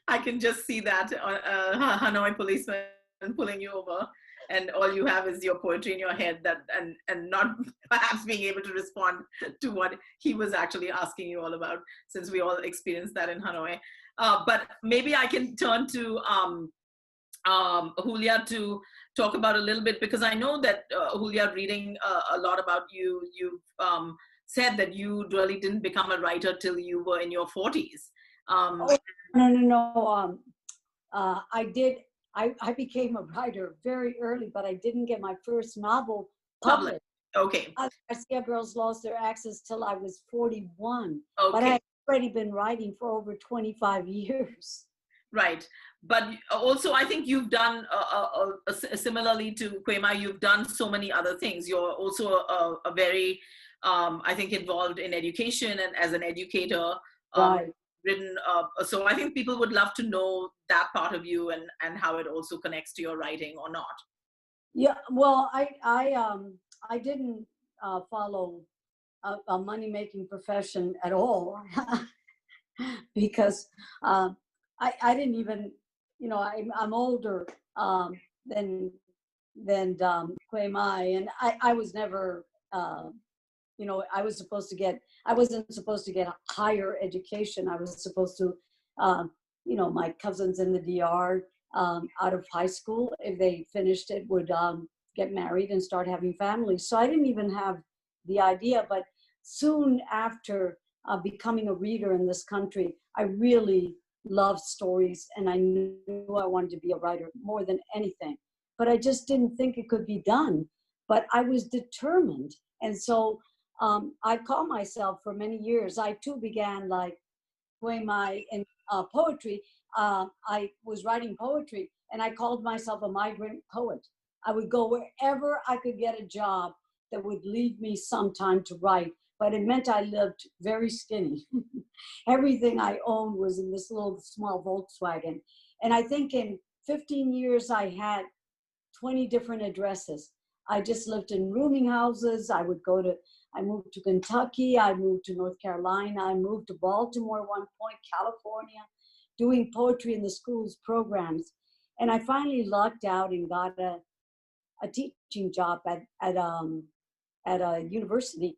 I can just see that Hanoi policeman pulling you over, and all you have is your poetry in your head, that and not perhaps being able to respond to what he was actually asking you all about, since we all experienced that in Hanoi. But maybe I can turn to Julia to talk about a little bit, because I know that Julia, reading a lot about you, you've said that you really didn't become a writer till you were in your 40s. No. I did. I became a writer very early, but I didn't get my first novel published. Okay. Garcia Girls lost their access till I was 41. Okay. But I had already been writing for over 25 years. Right. But also, I think you've done, similarly to Quema, you've done so many other things. You're also a very I think involved in education and as an educator. Right. Written, so I think people would love to know that part of you and how it also connects to your writing or not. Yeah, well, I didn't follow a money-making profession at all because I didn't even, you know, I'm older than Kwe Mai, and I was never, you know, I wasn't supposed to get higher education. I was supposed to, you know, my cousins in the DR out of high school, if they finished it, would get married and start having families. So I didn't even have the idea, but soon after becoming a reader in this country, I really loved stories, and I knew I wanted to be a writer more than anything. But I just didn't think it could be done. But I was determined. And so I called myself for many years. I too began like Mai in poetry. I was writing poetry, and I called myself a migrant poet. I would go wherever I could get a job that would leave me some time to write, but it meant I lived very skinny. Everything I owned was in this little small Volkswagen. And I think in 15 years, I had 20 different addresses. I just lived in rooming houses. I moved to Kentucky. I moved to North Carolina. I moved to Baltimore at one point, California, doing poetry in the school's programs. And I finally lucked out and got a teaching job at a university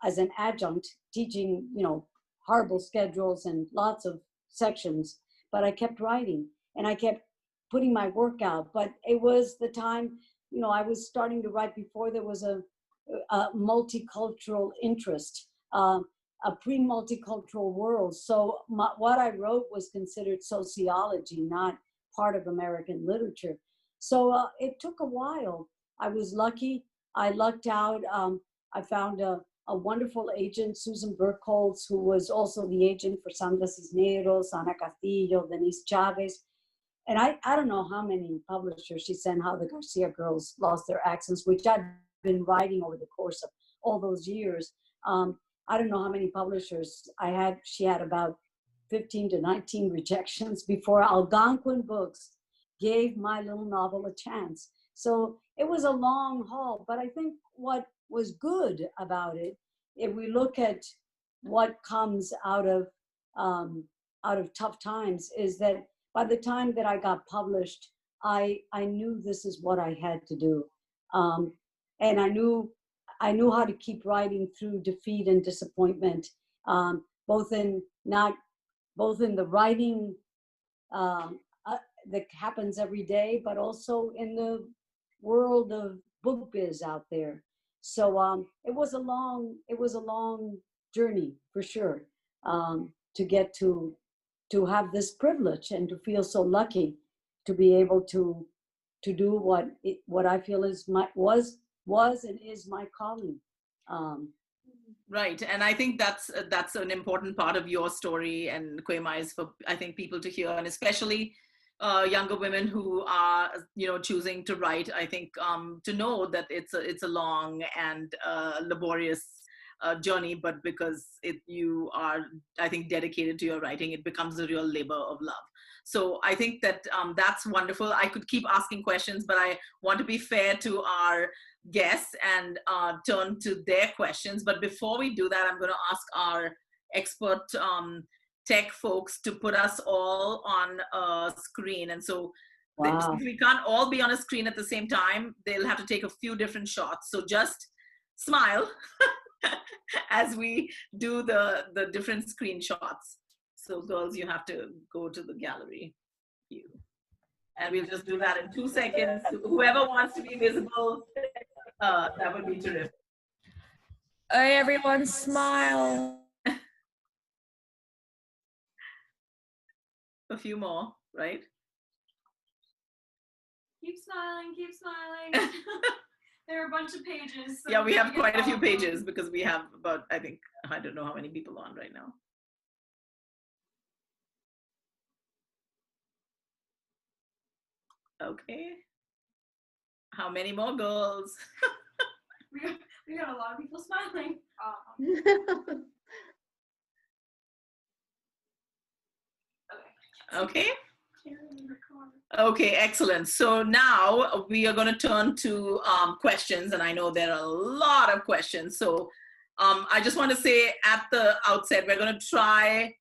as an adjunct, teaching, you know, horrible schedules and lots of sections. But I kept writing, and I kept putting my work out. But it was the time, you know, I was starting to write before there was a multicultural interest, a pre-multicultural world. So what I wrote was considered sociology, not part of American literature. So it took a while. I was lucky. I lucked out. I found a wonderful agent, Susan Burkholz, who was also the agent for Sandra Cisneros, Ana Castillo, Denise Chavez. And I don't know how many publishers she sent, how the Garcia girls lost their accents, which I've been writing over the course of all those years. I don't know how many publishers she had about 15 to 19 rejections before Algonquin Books gave my little novel a chance. So it was a long haul, but I think what was good about it, if we look at what comes out of tough times, is that by the time that I got published, I knew this is what I had to do, and I knew how to keep writing through defeat and disappointment, both in the writing that happens every day, but also in the world of book biz out there. So it was a long journey for sure, to get to have this privilege and to feel so lucky to be able to do what I feel is was and is my calling. Right, and I think that's an important part of your story and Kwemai's for, I think, people to hear, and especially younger women who are, you know, choosing to write. I think to know that it's a long and laborious journey, but because you are, I think, dedicated to your writing, it becomes a real labor of love. So I think that that's wonderful. I could keep asking questions, but I want to be fair to our guests and turn to their questions. But before we do that, I'm going to ask our expert tech folks to put us all on a screen. And so Wow. we can't all be on a screen at the same time. They'll have to take a few different shots. So just smile as we do the different screenshots. So girls, you have to go to the gallery view. And we'll just do that in 2 seconds. Whoever wants to be visible, that would be terrific. Hey, everyone, smile. A few more, right? Keep smiling, keep smiling. There are a bunch of pages. So yeah, we have quite a few pages because we have about, I think, I don't know how many people on right now. Okay. How many more girls? We got a lot of people smiling. Okay. Okay, excellent. So now we are going to turn to questions, and I know there are a lot of questions. So I just want to say at the outset, we're going to try,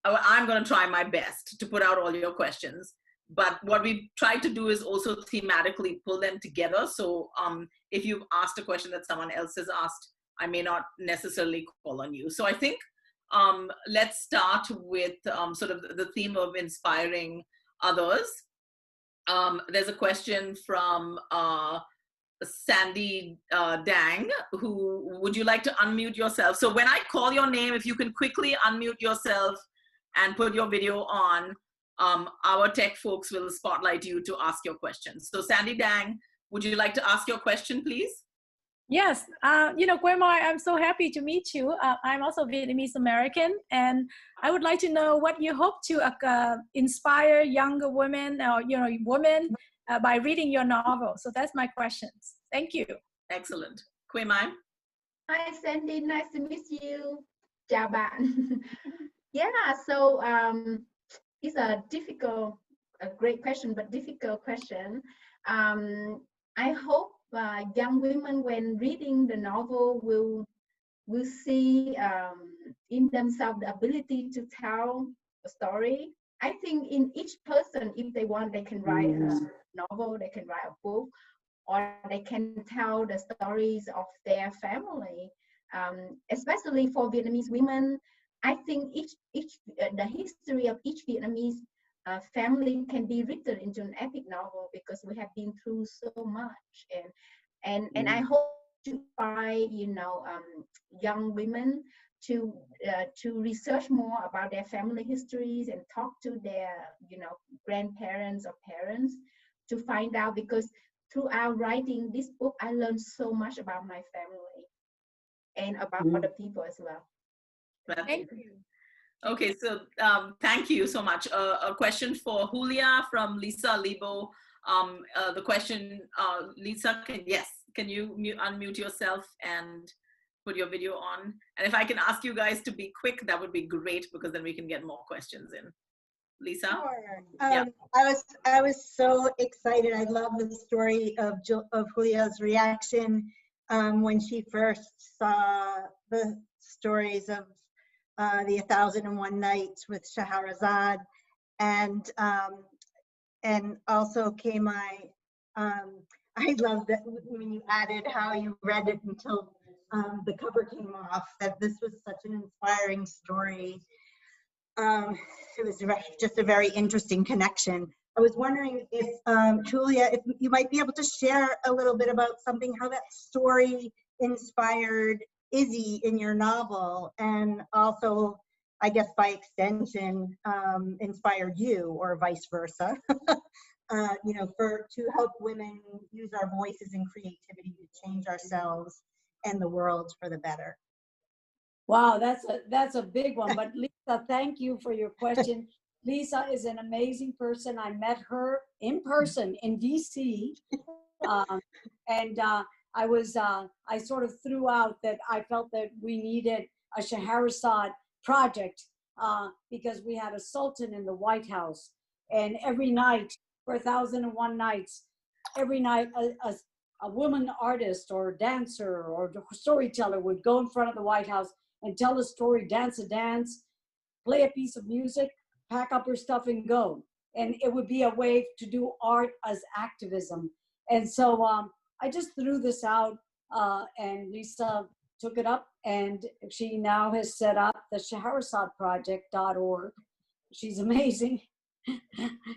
I'm going to try my best to put out all your questions. But what we try to do is also thematically pull them together. So if you've asked a question that someone else has asked, I may not necessarily call on you. So I think let's start with sort of the theme of inspiring others. There's a question from Sandy Dang, who, would you like to unmute yourself? So when I call your name, if you can quickly unmute yourself and put your video on, our tech folks will spotlight you to ask your questions. So Sandy Dang, would you like to ask your question, please? Yes, Quay Mai, I'm so happy to meet you. I'm also Vietnamese American, and I would like to know what you hope to inspire younger women or women by reading your novel. So that's my questions. Thank you. Excellent. Quay Mai. Hi Sandy, nice to meet you. Chào bạn. Yeah, so it's a great question, but difficult question. I hope young women, when reading the novel, will see in themselves the ability to tell a story. I think in each person, if they want, they can write a novel, they can write a book, or they can tell the stories of their family. Especially for Vietnamese women, I think the history of each Vietnamese family can be written into an epic novel, because we have been through so much, and I hope to inspire young women to research more about their family histories and talk to their grandparents or parents to find out, because throughout writing this book I learned so much about my family and about other people as well. Thank you. Okay, so thank you so much. A question for Julia from Lisa Libo. The question, Lisa, can you unmute yourself and put your video on? And if I can ask you guys to be quick, that would be great, because then we can get more questions in. Lisa? Sure. Yeah. I was so excited. I love the story of Julia's reaction when she first saw the stories of the 1001 Nights with Shahrazad, and also Quay Mai. I love that when you added how you read it until the cover came off, that this was such an inspiring story. It was just a very interesting connection. I was wondering if, Julia, if you might be able to share a little bit about how that story inspired Izzy in your novel, and also, I guess by extension, inspired you, or vice versa, to help women use our voices and creativity to change ourselves and the world for the better. Wow, that's a big one. But Lisa, thank you for your question. Lisa is an amazing person. I met her in person in DC, and I sort of threw out that I felt that we needed a Shahrazad project because we had a sultan in the White House, and every night for 1001 Nights, every night a woman artist or dancer or storyteller would go in front of the White House and tell a story, dance a dance, play a piece of music, pack up her stuff and go. And it would be a way to do art as activism. And so I just threw this out, and Lisa took it up, and she now has set up the ShahrazadProject.org. She's amazing.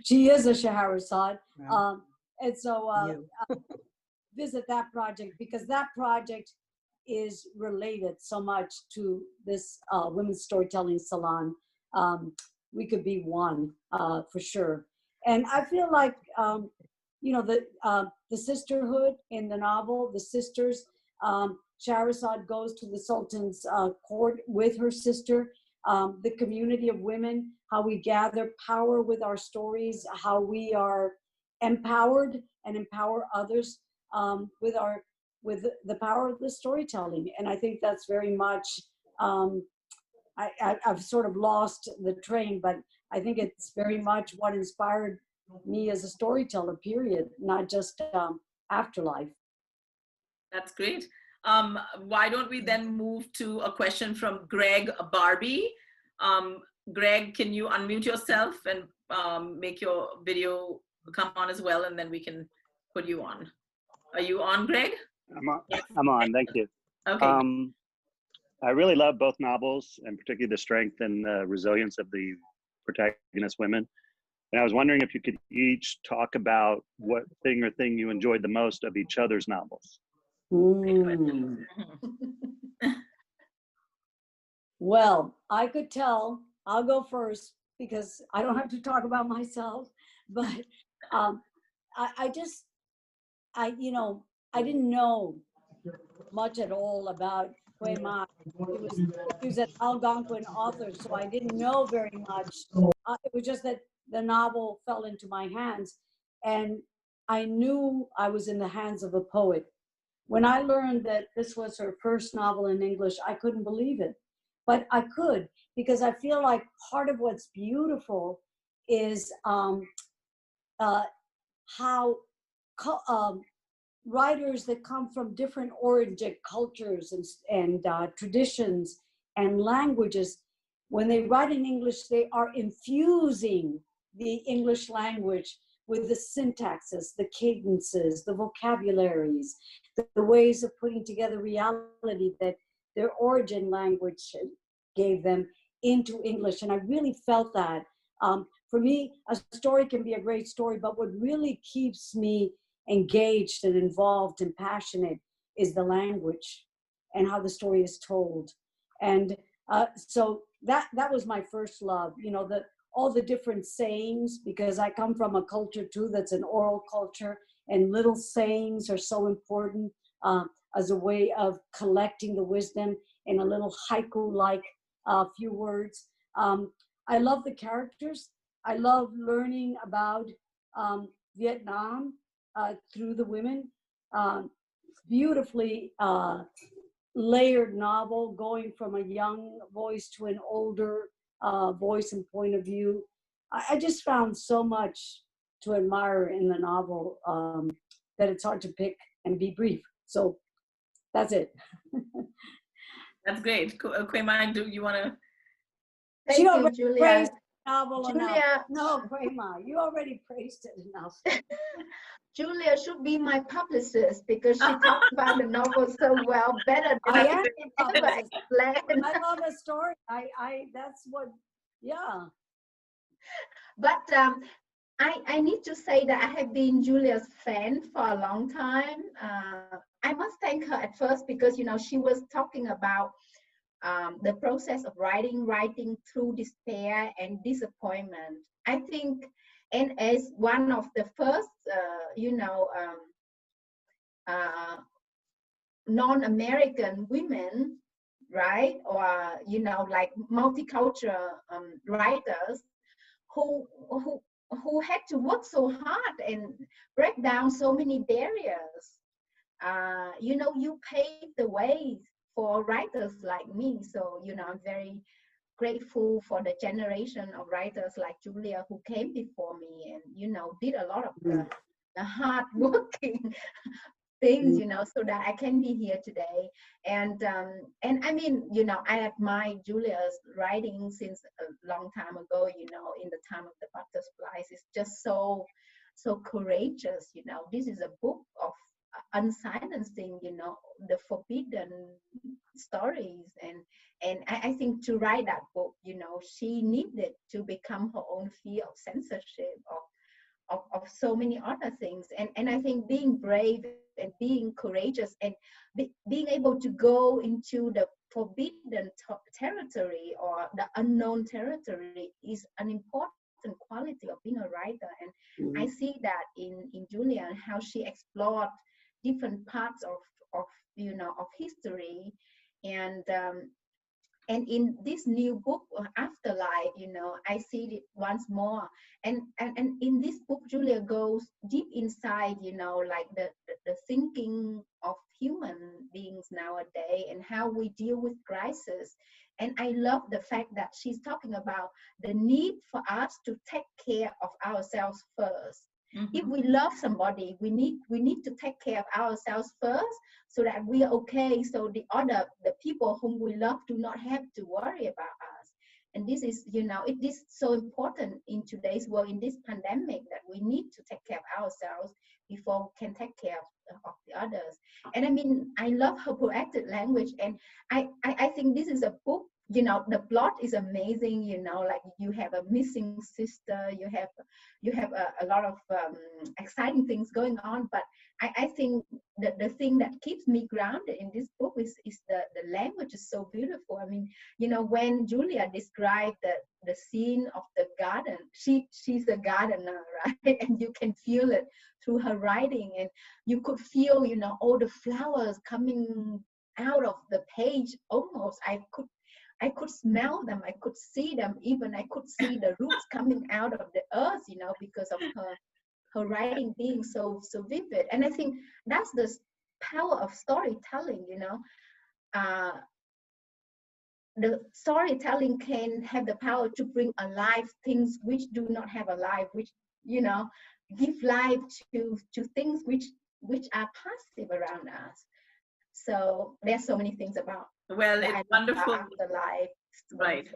She is a Shahrazad. And so visit that project, because that project is related so much to this women's storytelling salon. We could be one for sure. And I feel like, the sisterhood in the novel, the sisters, Shahrazad goes to the Sultan's court with her sister, the community of women, how we gather power with our stories, how we are empowered and empower others with our with the power of the storytelling. And I think that's very much, I've sort of lost the train, but I think it's very much what inspired me as a storyteller, period, not just afterlife. That's great. Why don't we then move to a question from Greg Barbie? Greg, can you unmute yourself and make your video come on as well, and then we can put you on. Are you on, Greg? I'm on. I'm on. Thank you. Okay. I really love both novels, and particularly the strength and resilience of the protagonist women. And I was wondering if you could each talk about what thing you enjoyed the most of each other's novels. Well, I could tell. I'll go first because I don't have to talk about myself. But I didn't know much at all about Quay Ma. He was an Algonquin author, so I didn't know very much. It was just that the novel fell into my hands, and I knew I was in the hands of a poet. When I learned that this was her first novel in English, I couldn't believe it. But I could, because I feel like part of what's beautiful is how writers that come from different origin cultures and traditions and languages, when they write in English, they are infusing the English language with the syntaxes, the cadences, the vocabularies, the ways of putting together reality that their origin language gave them into English. And I really felt that. For me, a story can be a great story, but what really keeps me engaged and involved and passionate is the language and how the story is told. And so that was my first love, all the different sayings, because I come from a culture too that's an oral culture, and little sayings are so important as a way of collecting the wisdom in a little haiku-like few words. I love the characters. I love learning about Vietnam through the women. Beautifully layered novel, going from a young voice to an older voice and point of view. I just found so much to admire in the novel that it's hard to pick and be brief. So that's it. That's great. Quay Ma, do you want to? Thank you, Julia. Novel Julia. enough. No, Quay Ma, you already praised it enough. Julia should be my publicist because she talked about the novel so well, better than I am can ever explain. I love a story. That's what, yeah. But I need to say that I have been Julia's fan for a long time. I must thank her at first because, she was talking about the process of writing through despair and disappointment. I think, and as one of the first, non-American women, right, or like multicultural writers who had to work so hard and break down so many barriers. You paved the way for writers like me. So, I'm very grateful for the generation of writers like Julia who came before me and, did a lot of the hard working things, so that I can be here today. And I mean, I admire Julia's writing since a long time ago, in the time of the butterflies. It's just so courageous, This is a book of unsilencing, the forbidden stories. And I think to write that book, she needed to become her own fear of censorship, of so many other things. And I think being brave and being courageous and being able to go into the forbidden territory or the unknown territory is an important quality of being a writer. And I see that in Julia and how she explored different parts of history. And in this new book, Afterlife, I see it once more. And in this book, Julia goes deep inside, like the the thinking of human beings nowadays and how we deal with crisis. And I love the fact that she's talking about the need for us to take care of ourselves first. If we love somebody, we need to take care of ourselves first, so that we are okay, so the people whom we love do not have to worry about us. And this is, it is so important in today's world, in this pandemic, that we need to take care of ourselves before we can take care of the others. And I mean, I love her poetic language, and I think this is a book, the plot is amazing, like you have a missing sister, you have a lot of exciting things going on, but I think that the thing that keeps me grounded in this book is the language is so beautiful. I mean, when Julia described the scene of the garden, she's a gardener, right? And you can feel it through her writing, and you could feel, all the flowers coming out of the page. Almost I could smell them, I could see them, even I could see the roots coming out of the earth, because of her writing being so vivid. And I think that's the power of storytelling, the storytelling can have the power to bring alive things which do not have a life, which, give life to things which are passive around us. So there's so many things about. Well, it's wonderful. The life. Right.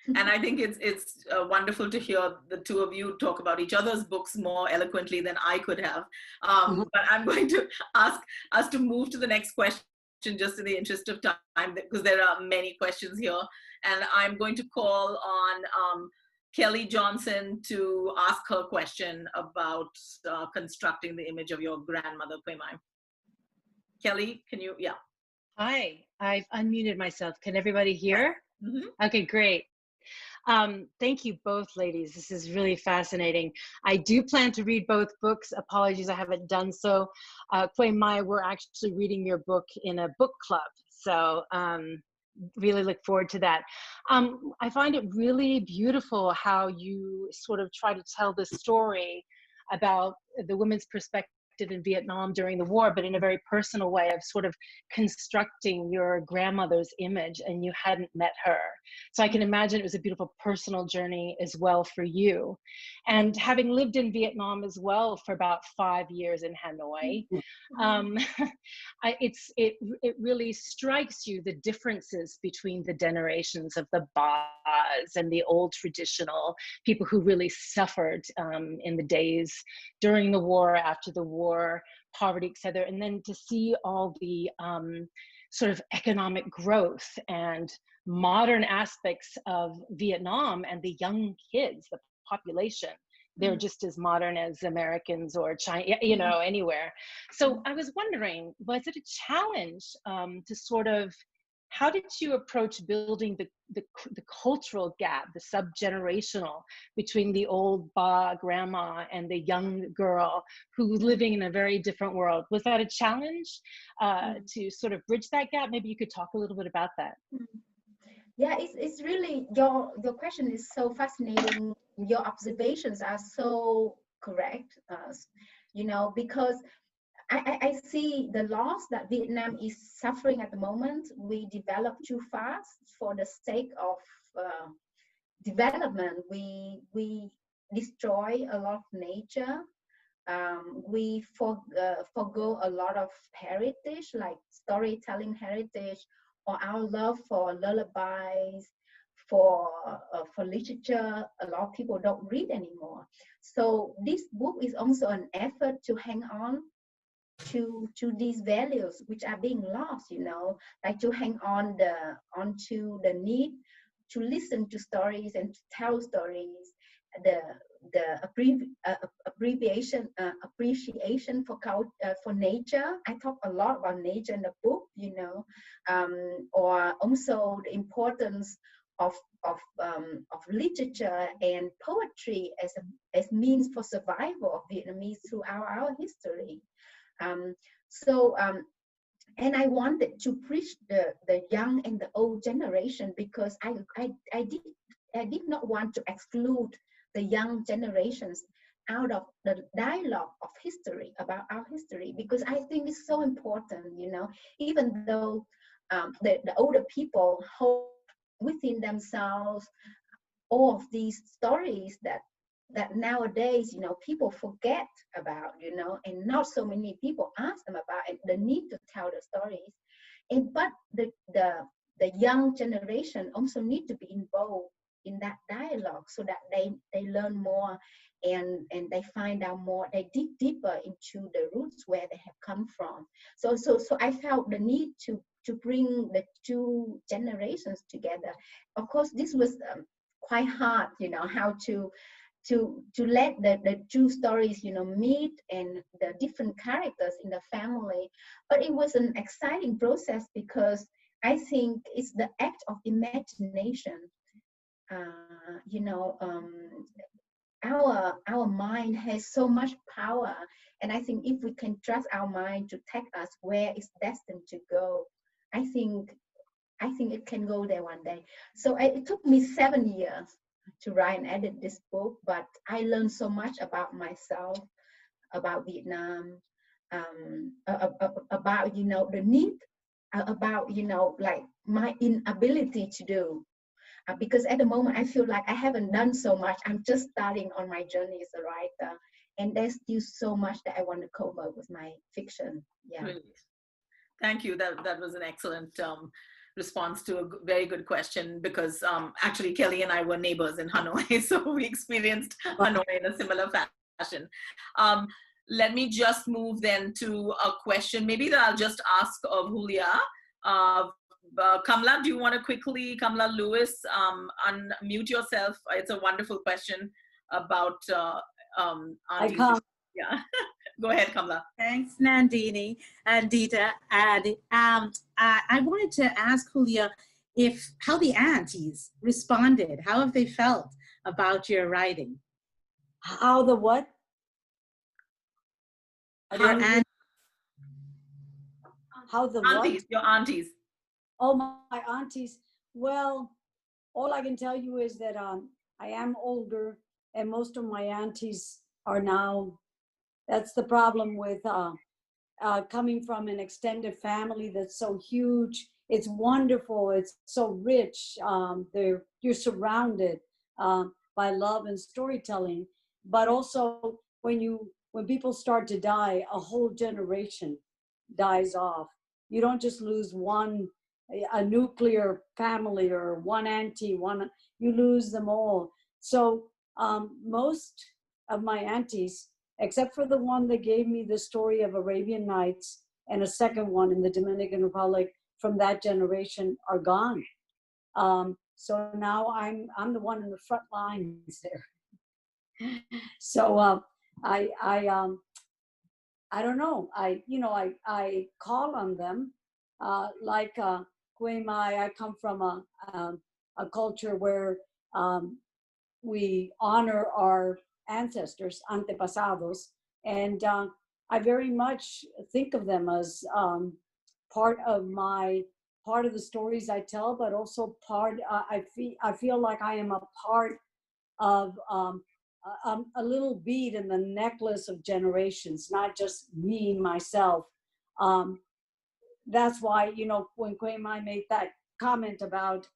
And I think it's wonderul to hear the two of you talk about each other's books more eloquently than I could have. But I'm going to ask us to move to the next question, just in the interest of time, because there are many questions here. And I'm going to call on Kelly Johnson to ask her question about constructing the image of your grandmother, Kwe Mai. Kelly, can you, yeah. Hi, I've unmuted myself. Can everybody hear? Okay, great. Thank you both, ladies. This is really fascinating. I do plan to read both books. Apologies, I haven't done so. Kwe Mai, we're actually reading your book in a book club. So really look forward to that. I find it really beautiful how you sort of try to tell the story about the women's perspective in Vietnam during the war, but in a very personal way of sort of constructing your grandmother's image, and you hadn't met her. So I can imagine it was a beautiful personal journey as well for you. And having lived in Vietnam as well for about 5 years in Hanoi, it really strikes you the differences between the generations of the Bas and the old traditional people who really suffered in the days during the war, after the war, poverty, etc. And then to see all the sort of economic growth and modern aspects of Vietnam, and the young kids, the population, they're just as modern as Americans or China, anywhere. So I was wondering, was it a challenge to sort of, how did you approach building the cultural gap, the subgenerational, between the old Ba grandma and the young girl who's living in a very different world? Was that a challenge to sort of bridge that gap? Maybe you could talk a little bit about that. Yeah, it's really, your question is so fascinating. Your observations are so correct, because I see the loss that Vietnam is suffering at the moment. We develop too fast for the sake of development. We destroy a lot of nature. We forgo a lot of heritage, like storytelling heritage, or our love for lullabies, for literature. A lot of people don't read anymore. So this book is also an effort to hang on to these values which are being lost, like to hang on onto the need to listen to stories and to tell stories, the appreciation for nature. I talk a lot about nature in the book, or also the importance of literature and poetry as means for survival of Vietnamese throughout our history. And I wanted to preach the young and the old generation, because I did not want to exclude the young generations. out of the dialogue of history, about our history, because I think it's so important, you know, even though the older people hold within themselves all of these stories that nowadays, you know, people forget about, you know, and not so many people ask them about it, the need to tell the stories. And but the young generation also need to be involved in that dialogue, so that they learn more, and they find out more, they dig deeper into the roots where they have come from. So I felt the need to bring the two generations together. Of course, this was quite hard, you know, how to let the two stories, you know, meet, and the different characters in the family. But it was an exciting process, because I think it's the act of imagination. You know, our mind has so much power, and I think if we can trust our mind to take us where it's destined to go, I think it can go there one day. So it took me 7 years to write and edit this book, but I learned so much about myself, about Vietnam, about, you know, the need, about, you know, like my inability to do. Because at the moment I feel like I haven't done so much. I'm just starting on my journey as a writer, and there's still so much that I want to cover with my fiction. Yeah. Brilliant. Thank you. That was an excellent response to a very good question, because actually Kelly and I were neighbors in Hanoi, so we experienced Hanoi in a similar fashion. Let me just move then to a question maybe that I'll just ask of Julia. Kamla, do you want to quickly, Kamla Lewis, unmute yourself? It's a wonderful question about I come. Yeah. Go ahead, Kamla. Thanks, Nandini and Dita. And I wanted to ask Julia how the aunties responded. How have they felt about your writing? How the what? Your aunt. How the aunties, what? your aunties. Oh, my aunties. Well, all I can tell you is that I am older, and most of my aunties are now. That's the problem with coming from an extended family that's so huge. It's wonderful. It's so rich. You're surrounded by love and storytelling. But also, when people start to die, a whole generation dies off. You don't just lose a nuclear family or one auntie. You lose them all. So most of my aunties, except for the one that gave me the story of Arabian Nights and a second one in the Dominican Republic from that generation, are gone. So now I'm the one in the front lines there. So I don't know. I call on them, like Kwe Mai. I come from a culture where we honor our ancestors, antepasados, and I very much think of them as part of the stories I tell, but also I feel like I am a part of a little bead in the necklace of generations, not just me, myself. That's why, when Kwe Mai made that comment about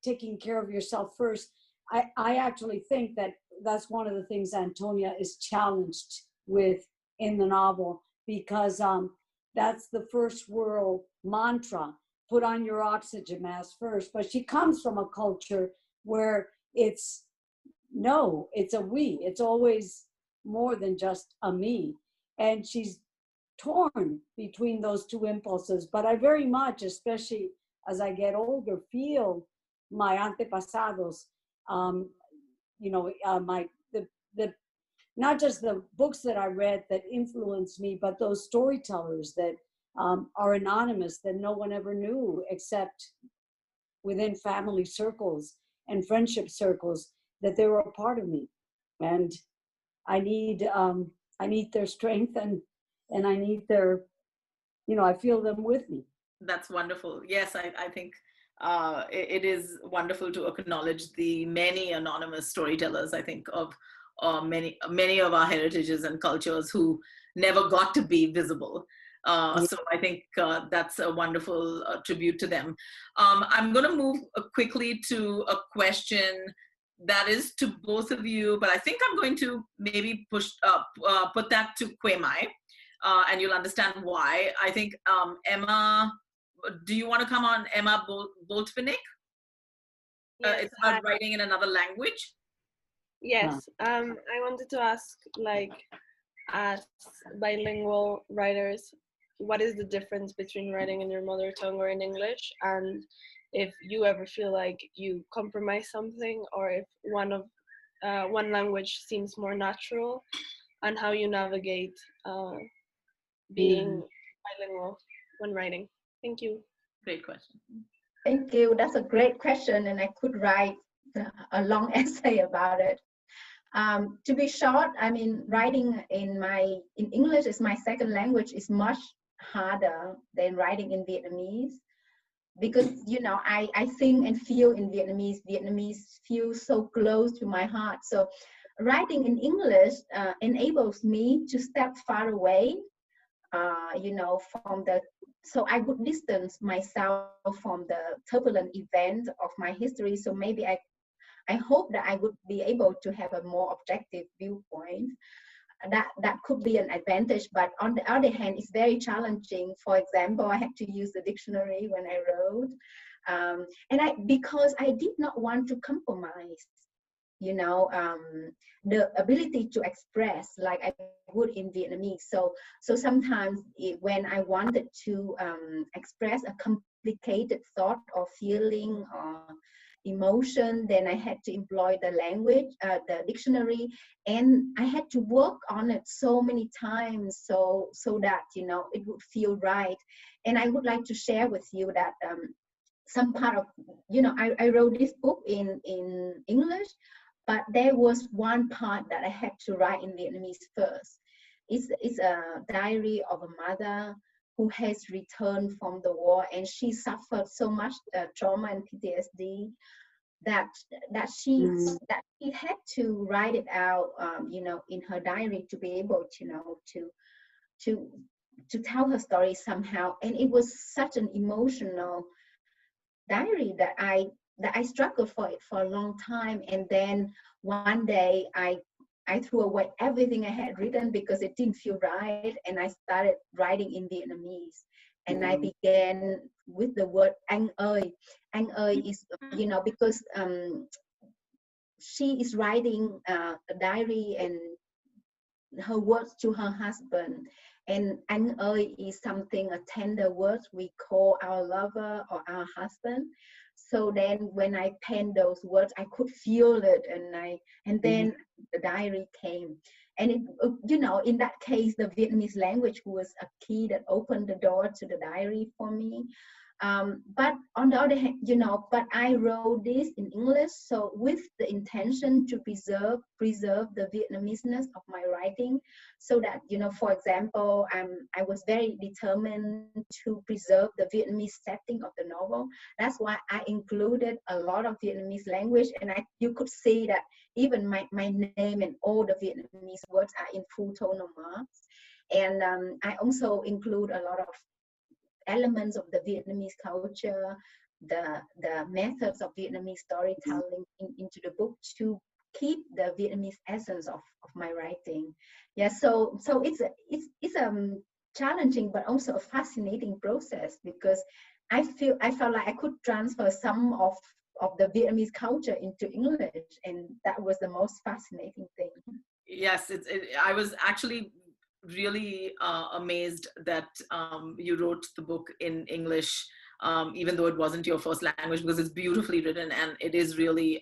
taking care of yourself first, I actually think that that's one of the things Antonia is challenged with in the novel, because that's the first world mantra: put on your oxygen mask first. But she comes from a culture where it's a we. It's always more than just a me. And she's torn between those two impulses. But I very much, especially as I get older, feel my antepasados, not just the books that I read that influenced me, but those storytellers that are anonymous, that no one ever knew except within family circles and friendship circles, that they were a part of me. And I need their strength, and I need their, I feel them with me. That's wonderful. Yes, I think it is wonderful to acknowledge the many anonymous storytellers, I think, of many of our heritages and cultures who never got to be visible. So I think that's a wonderful tribute to them. I'm going to move quickly to a question that is to both of you, but I think I'm going to maybe put that to Kwemai, and you'll understand why. I think Emma, do you want to come on, Emma Boltvinnik? Yes, it's about writing in another language. Yes, I wanted to ask, like, as bilingual writers, what is the difference between writing in your mother tongue or in English, and if you ever feel like you compromise something, or if one language seems more natural, and how you navigate being bilingual when writing. Thank you. Great question. Thank you. That's a great question, and I could write a long essay about it. To be short, I mean, writing in English is my second language is much harder than writing in Vietnamese, because I think and feel in Vietnamese. Vietnamese feels so close to my heart. So writing in English enables me to step far away, so I would distance myself from the turbulent event of my history. So maybe I hope that I would be able to have a more objective viewpoint. That could be an advantage, but on the other hand, it's very challenging. For example, I had to use the dictionary when I wrote, because I did not want to compromise, the ability to express like I would in Vietnamese. So sometimes when I wanted to express a complicated thought or feeling or emotion, then I had to employ the language, the dictionary, and I had to work on it so many times so that it would feel right. And I would like to share with you that some part of I wrote this book in English, but there was one part that I had to write in Vietnamese first. It's a diary of a mother who has returned from the war, and she suffered so much trauma and PTSD that she had to write it out, in her diary to be able to tell her story somehow. And it was such an emotional diary that I struggled for it for a long time. And then one day I threw away everything I had written because it didn't feel right, and I started writing in Vietnamese. And I began with the word anh ơi. Anh ơi is, because she is writing a diary and her words to her husband. And anh ơi is something, a tender word we call our lover or our husband. So then when I penned those words, I could feel it, and then the diary came. And it, in that case, the Vietnamese language was a key that opened the door to the diary for me. But on the other hand, but I wrote this in English, so with the intention to preserve the Vietnameseness of my writing, so that, for example, I was very determined to preserve the Vietnamese setting of the novel. That's why I included a lot of Vietnamese language, and you could see that even my name and all the Vietnamese words are in full tonal marks. And I also include a lot of elements of the Vietnamese culture, the methods of Vietnamese storytelling into the book to keep the Vietnamese essence of my writing. Yeah, so it's challenging but also a fascinating process, because I felt like I could transfer some of the Vietnamese culture into English, and that was the most fascinating thing. Yes, I was actually really amazed that you wrote the book in English, even though it wasn't your first language, because it's beautifully written and it is really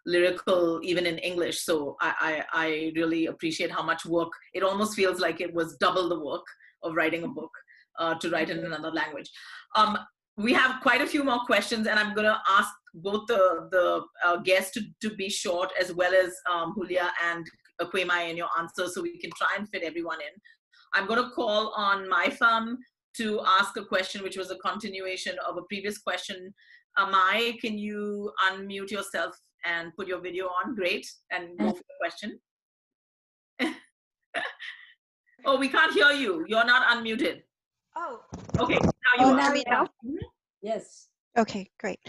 lyrical even in English. So I really appreciate how much work. It almost feels like it was double the work of writing a book to write in another language. We have quite a few more questions, and I'm going to ask both the guests to be short, as well as Julia and Kwemai in your answers, so we can try and fit everyone in. I'm going to call on my firm to ask a question, which was a continuation of a previous question. Mai, can you unmute yourself and put your video on? Great, and go for the question. Oh, we can't hear you. You're not unmuted. Oh, okay. Now you Oh, are. now me you are. now? Yes. Okay, great.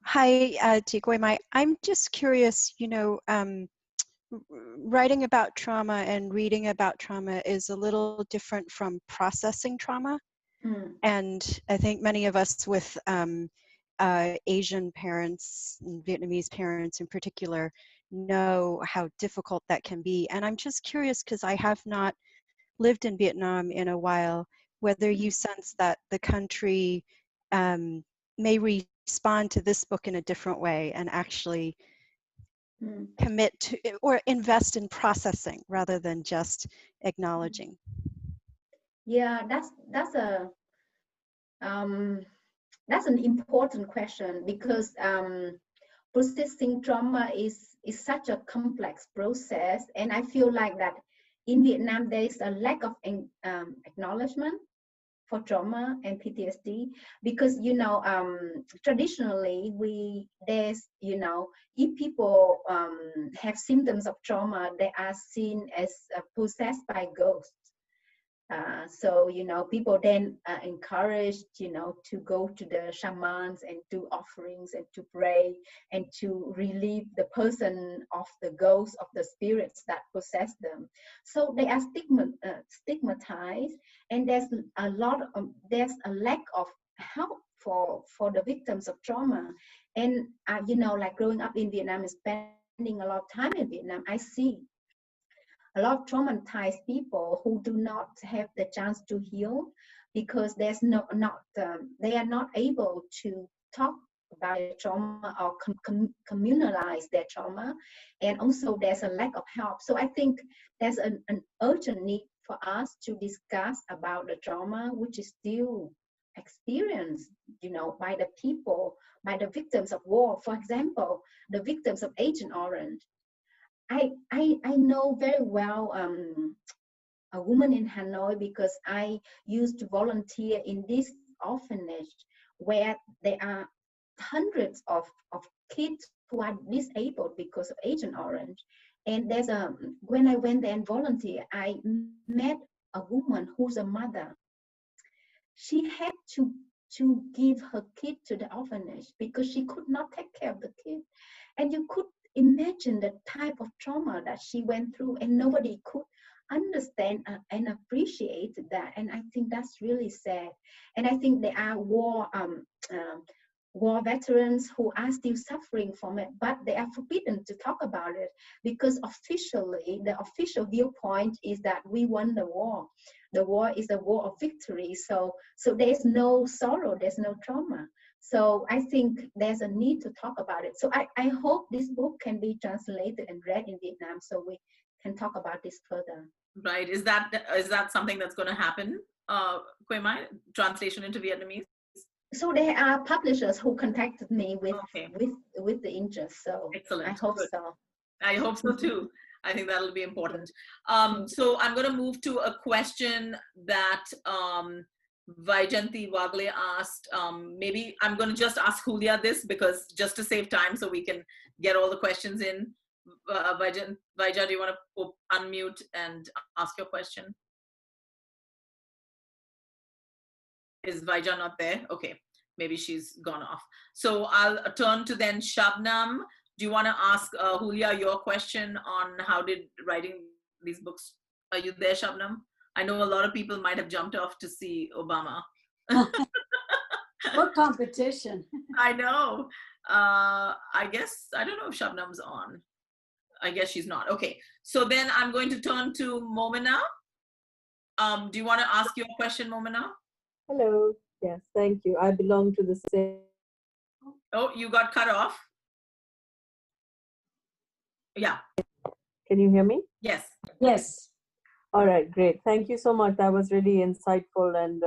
Hi, Mai. I'm just curious, writing about trauma and reading about trauma is a little different from processing trauma. And I think many of us with Asian parents, and Vietnamese parents in particular, know how difficult that can be. And I'm just curious because I have not lived in Vietnam in a while, whether you sense that the country may respond to this book in a different way and actually commit to or invest in processing rather than just acknowledging. Yeah, that's an important question, because processing trauma is such a complex process, and I feel like that in Vietnam there is a lack of acknowledgement for trauma and PTSD, because traditionally if people have symptoms of trauma, they are seen as possessed by ghosts. So people then encouraged to go to the shamans and do offerings and to pray and to relieve the person of the ghosts of the spirits that possess them. So they are stigmatized, and there's a lack of help for the victims of trauma. And like growing up in Vietnam and spending a lot of time in Vietnam, I see a lot of traumatized people who do not have the chance to heal, because they are not able to talk about their trauma or communalize their trauma, and also there's a lack of help. So I think there's an urgent need for us to discuss about the trauma which is still experienced by the people, by the victims of war. For example, the victims of Agent Orange. I know very well a woman in Hanoi, because I used to volunteer in this orphanage where there are hundreds of kids who are disabled because of Agent Orange. And when I went there and volunteer, I met a woman who's a mother. She had to give her kid to the orphanage because she could not take care of the kid. And you could imagine the type of trauma that she went through, and nobody could understand and appreciate that. And I think that's really sad. And I think there are war veterans who are still suffering from it, but they are forbidden to talk about it, because officially the official viewpoint is that we won the war. The war is a war of victory. So there's no sorrow, there's no trauma. So I think there's a need to talk about it. So I hope this book can be translated and read in Vietnam so we can talk about this further. Right. Is that something that's going to happen? Quay Mai, translation into Vietnamese? So there are publishers who contacted me with the interest. So excellent. I hope Good. so. I hope so too. I think that'll be important. So I'm going to move to a question that Vaijanti Wagle asked. Maybe I'm going to just ask Julia this, because just to save time so we can get all the questions in. Vaija, do you want to unmute and ask your question? Is Vaija not there? Okay, maybe she's gone off. So I'll turn to then Shabnam. Do you want to ask Julia your question on how did writing these books? Are you there, Shabnam? I know a lot of people might have jumped off to see Obama. What competition? I know. I guess, I don't know if Shabnam's on. I guess she's not. Okay, so then I'm going to turn to Momina. Do you want to ask your question, Momina? Hello. Yes, thank you. I belong to the same. Oh, you got cut off. Yeah. Can you hear me? Yes. Yes. All right, great. Thank you so much. That was really insightful, and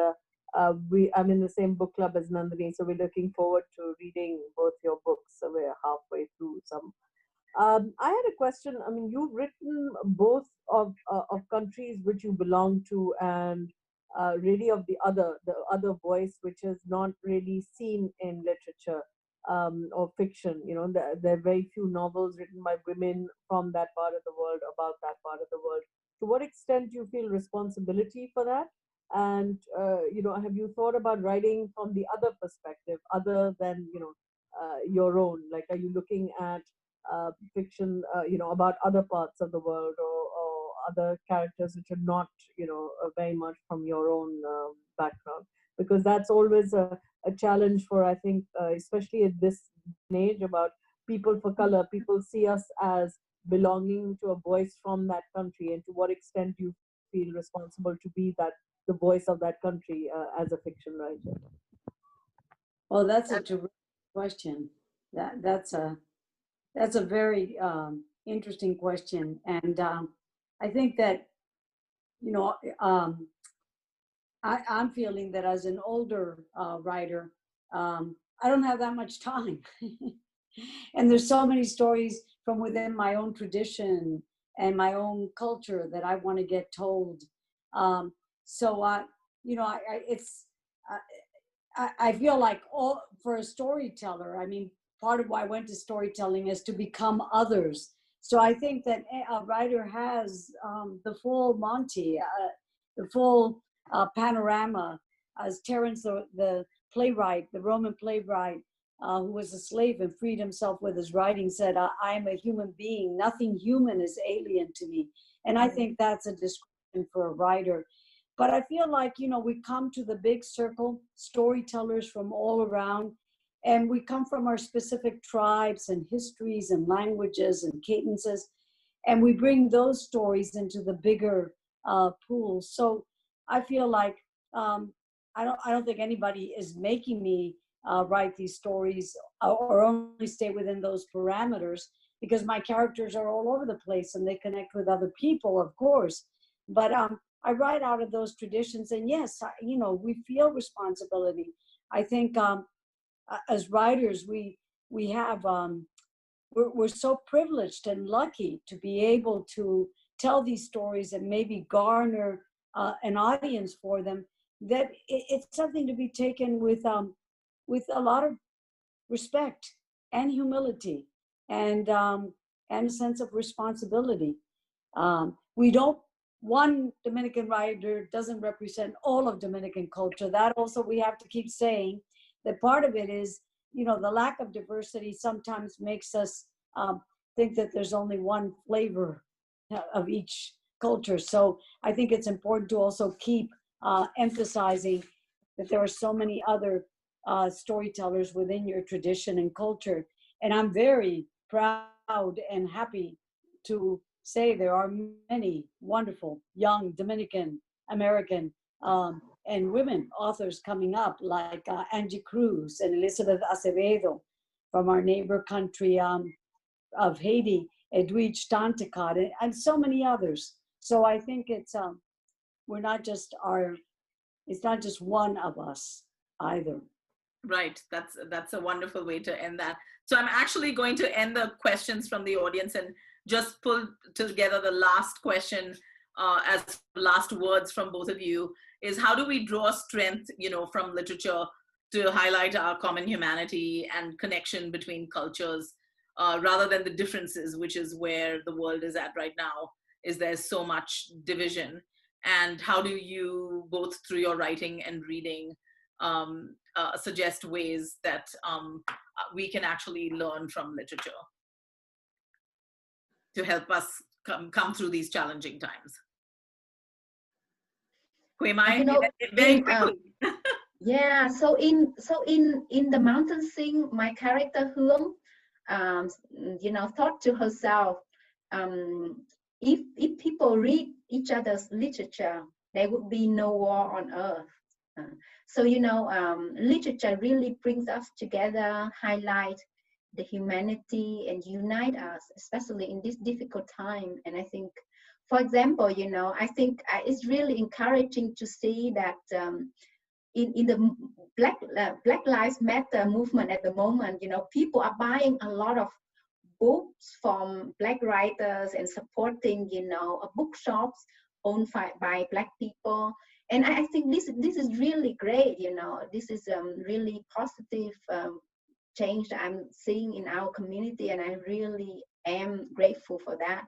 I'm in the same book club as Nandini, so we're looking forward to reading both your books. So we're halfway through some. I had a question. I mean, you've written both of countries which you belong to, and really of the other voice, which is not really seen in literature or fiction. You know, there are very few novels written by women from that part of the world about that part of the world. to what extent do you feel responsibility for that? And have you thought about writing from the other perspective, other than your own? Like, are you looking at fiction, about other parts of the world, or other characters which are not, very much from your own background? Because that's always a challenge for, I think, especially at this age, about people for color. People see us as belonging to a voice from that country, and to what extent do you feel responsible to be the voice of that country as a fiction writer? Well, that's a terrific question. That's a very interesting question, and I think that I'm feeling that as an older writer, I don't have that much time, and there's so many stories from within my own tradition and my own culture that I want to get told. I feel like for a storyteller, I mean, part of why I went to storytelling is to become others. So I think that a writer has the full Monty, the full panorama, as Terence, the playwright, the Roman playwright, who was a slave and freed himself with his writing, said, I am a human being. Nothing human is alien to me. And I think that's a description for a writer. But I feel like, we come to the big circle, storytellers from all around, and we come from our specific tribes and histories and languages and cadences, and we bring those stories into the bigger pool. So I feel like I don't think anybody is making me write these stories or only stay within those parameters, because my characters are all over the place and they connect with other people, of course. But I write out of those traditions, and yes, we feel responsibility. I think as writers, we have we're so privileged and lucky to be able to tell these stories and maybe garner an audience for them, that it's something to be taken with a lot of respect and humility, and a sense of responsibility. One Dominican writer doesn't represent all of Dominican culture. That also we have to keep saying, that part of it is, the lack of diversity sometimes makes us think that there's only one flavor of each culture. So I think it's important to also keep emphasizing that there are so many other storytellers within your tradition and culture. And I'm very proud and happy to say there are many wonderful young Dominican American and women authors coming up, like Angie Cruz and Elizabeth Acevedo from our neighbor country of Haiti, Edwidge Tantacot, and so many others. So I think it's not just one of us either. Right, that's a wonderful way to end that. So I'm actually going to end the questions from the audience and just pull together the last question as last words from both of you, is how do we draw strength, from literature to highlight our common humanity and connection between cultures, rather than the differences, which is where the world is at right now, is there's so much division. And how do you, both through your writing and reading, suggest ways that we can actually learn from literature to help us come through these challenging times? Kuemai, very quickly. Yeah, so in The Mountain Sing, my character Hương, thought to herself, if people read each other's literature, there would be no war on earth. So literature really brings us together, highlight the humanity, and unite us, especially in this difficult time. And I think, for example, I think it's really encouraging to see that in the Black Lives Matter movement at the moment, people are buying a lot of books from Black writers and supporting, bookshops owned by Black people. And I think this is really great. This is really positive change that I'm seeing in our community, and I really am grateful for that.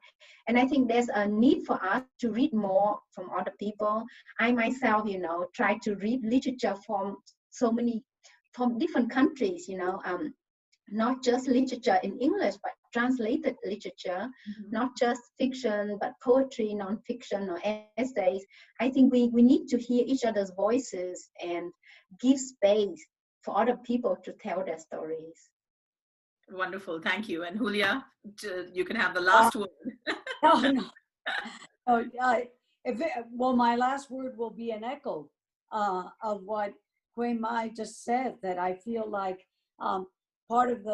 And I think there's a need for us to read more from other people. I myself, try to read literature from from different countries, not just literature in English, but translated literature, not just fiction, but poetry, non-fiction, or essays. I think we need to hear each other's voices and give space for other people to tell their stories. Wonderful, thank you. And Julia, you can have the last word. Well, my last word will be an echo of what Quay Mai just said, that I feel like part of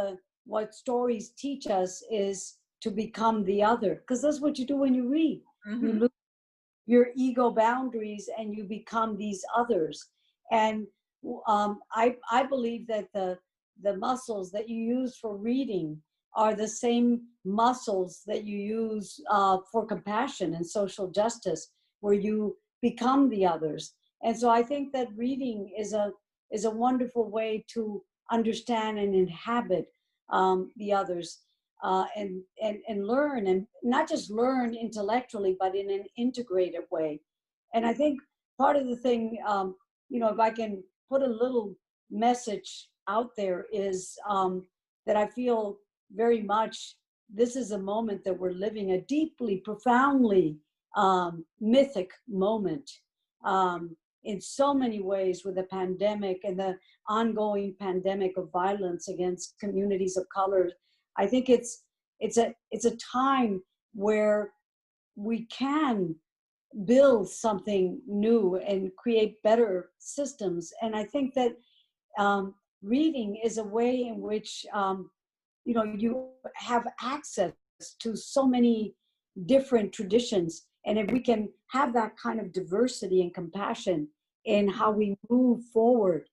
what stories teach us is to become the other, because that's what you do when you read. You lose your ego boundaries and you become these others. And I believe that the muscles that you use for reading are the same muscles that you use for compassion and social justice, where you become the others. And so I think that reading is a wonderful way to understand and inhabit the others, and learn, and not just learn intellectually, but in an integrated way. And I think part of the thing, if I can put a little message out there, is that I feel very much this is a moment that we're living, a deeply, profoundly mythic moment in so many ways, with the pandemic and the ongoing pandemic of violence against communities of color. I think it's a time where we can build something new and create better systems. And I think that reading is a way in which you have access to so many different traditions. And if we can have that kind of diversity and compassion in how we move forward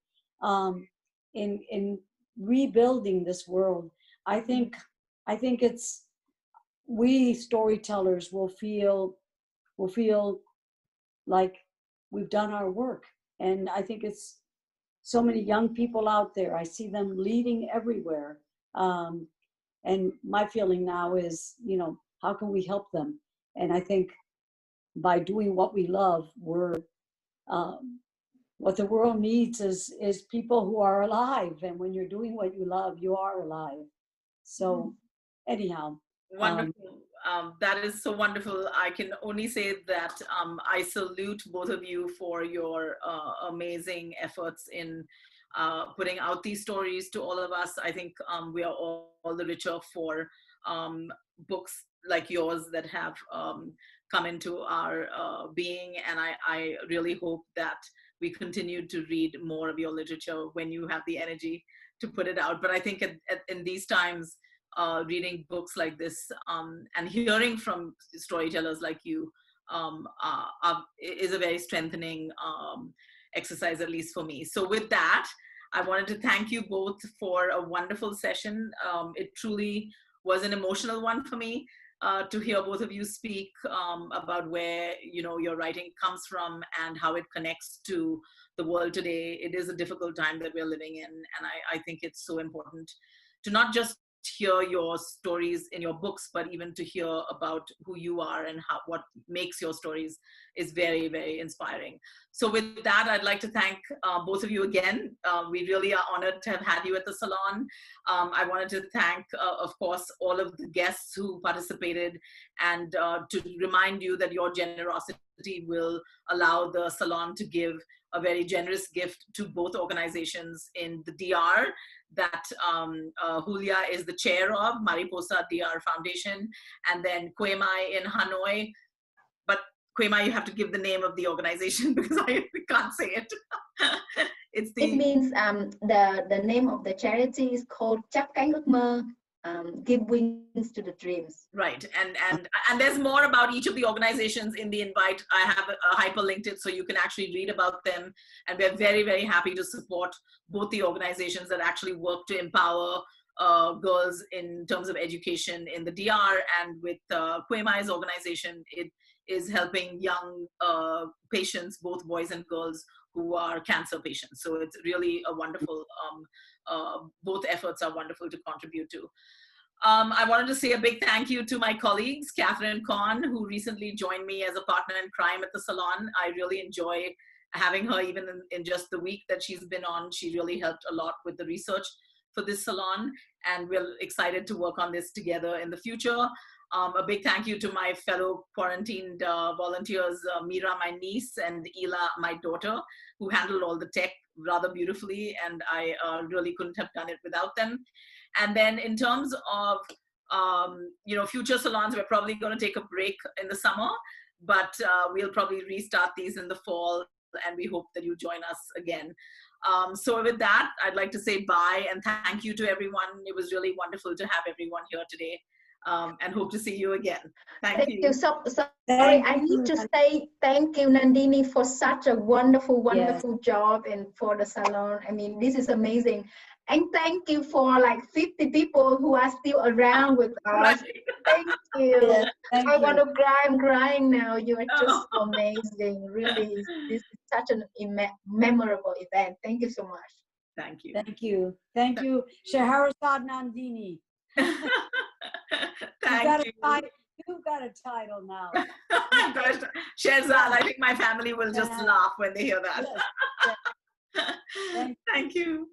in rebuilding this world, I think it's, we storytellers will feel like we've done our work. And I think it's so many young people out there. I see them leading everywhere. And my feeling now is, how can we help them? And I think by doing what we love, what the world needs is people who are alive. And when you're doing what you love, you are alive. So anyhow. Wonderful. That is so wonderful. I can only say that I salute both of you for your amazing efforts in putting out these stories to all of us. I think we are all the richer for books like yours that have come into our being. And I really hope that we continue to read more of your literature when you have the energy to put it out. But I think in these times, reading books like this and hearing from storytellers like you is a very strengthening exercise, at least for me. So with that, I wanted to thank you both for a wonderful session. It truly was an emotional one for me to hear both of you speak about where your writing comes from and how it connects to the world today. It is a difficult time that we're living in, and I think it's so important to not just hear your stories in your books, but even to hear about who you are and what makes your stories is very, very inspiring. So with that, I'd like to thank both of you again. We really are honored to have had you at the Salon. I wanted to thank, of course, all of the guests who participated, and to remind you that your generosity will allow the Salon to give a very generous gift to both organizations in the DR that Julia is the chair of, Mariposa DR Foundation, and then Quay Mai in Hanoi. But Quay Mai, you have to give the name of the organization because I can't say it. It means the name of the charity is called Chắp cánh ước mơ, give wings to the dreams. Right, and there's more about each of the organizations in the invite. I have hyperlinked it so you can actually read about them, and we're very, very happy to support both the organizations that actually work to empower girls in terms of education in the DR, and with Quay Mai's organization, it is helping young patients, both boys and girls, who are cancer patients. So it's really a wonderful, both efforts are wonderful to contribute to. I wanted to say a big thank you to my colleagues, Catherine Kahn, who recently joined me as a partner in crime at the Salon. I really enjoy having her, even in just the week that she's been on. She really helped a lot with the research for this Salon, and we're excited to work on this together in the future. A big thank you to my fellow quarantined volunteers, Mira, my niece, and Ela, my daughter, who handled all the tech rather beautifully, and I really couldn't have done it without them. And then in terms of future salons, we're probably going to take a break in the summer, but we'll probably restart these in the fall, and we hope that you join us again. So with that, I'd like to say bye and thank you to everyone. It was really wonderful to have everyone here today, and hope to see you again. Thank you. Sorry, I need to say thank you, Nandini, for such a wonderful job and for the salon. I mean, this is amazing. And thank you for like 50 people who are still around with us. Thank you. Yes, I want to cry. I'm crying now. You are just amazing. Really, this is such an memorable event. Thank you so much. Thank you. Thank you. Thank you, Shaharazad Nandini. Thank you. You've got a title now. Shehzad, I think my family will just laugh when they hear that. Yes. Thank you.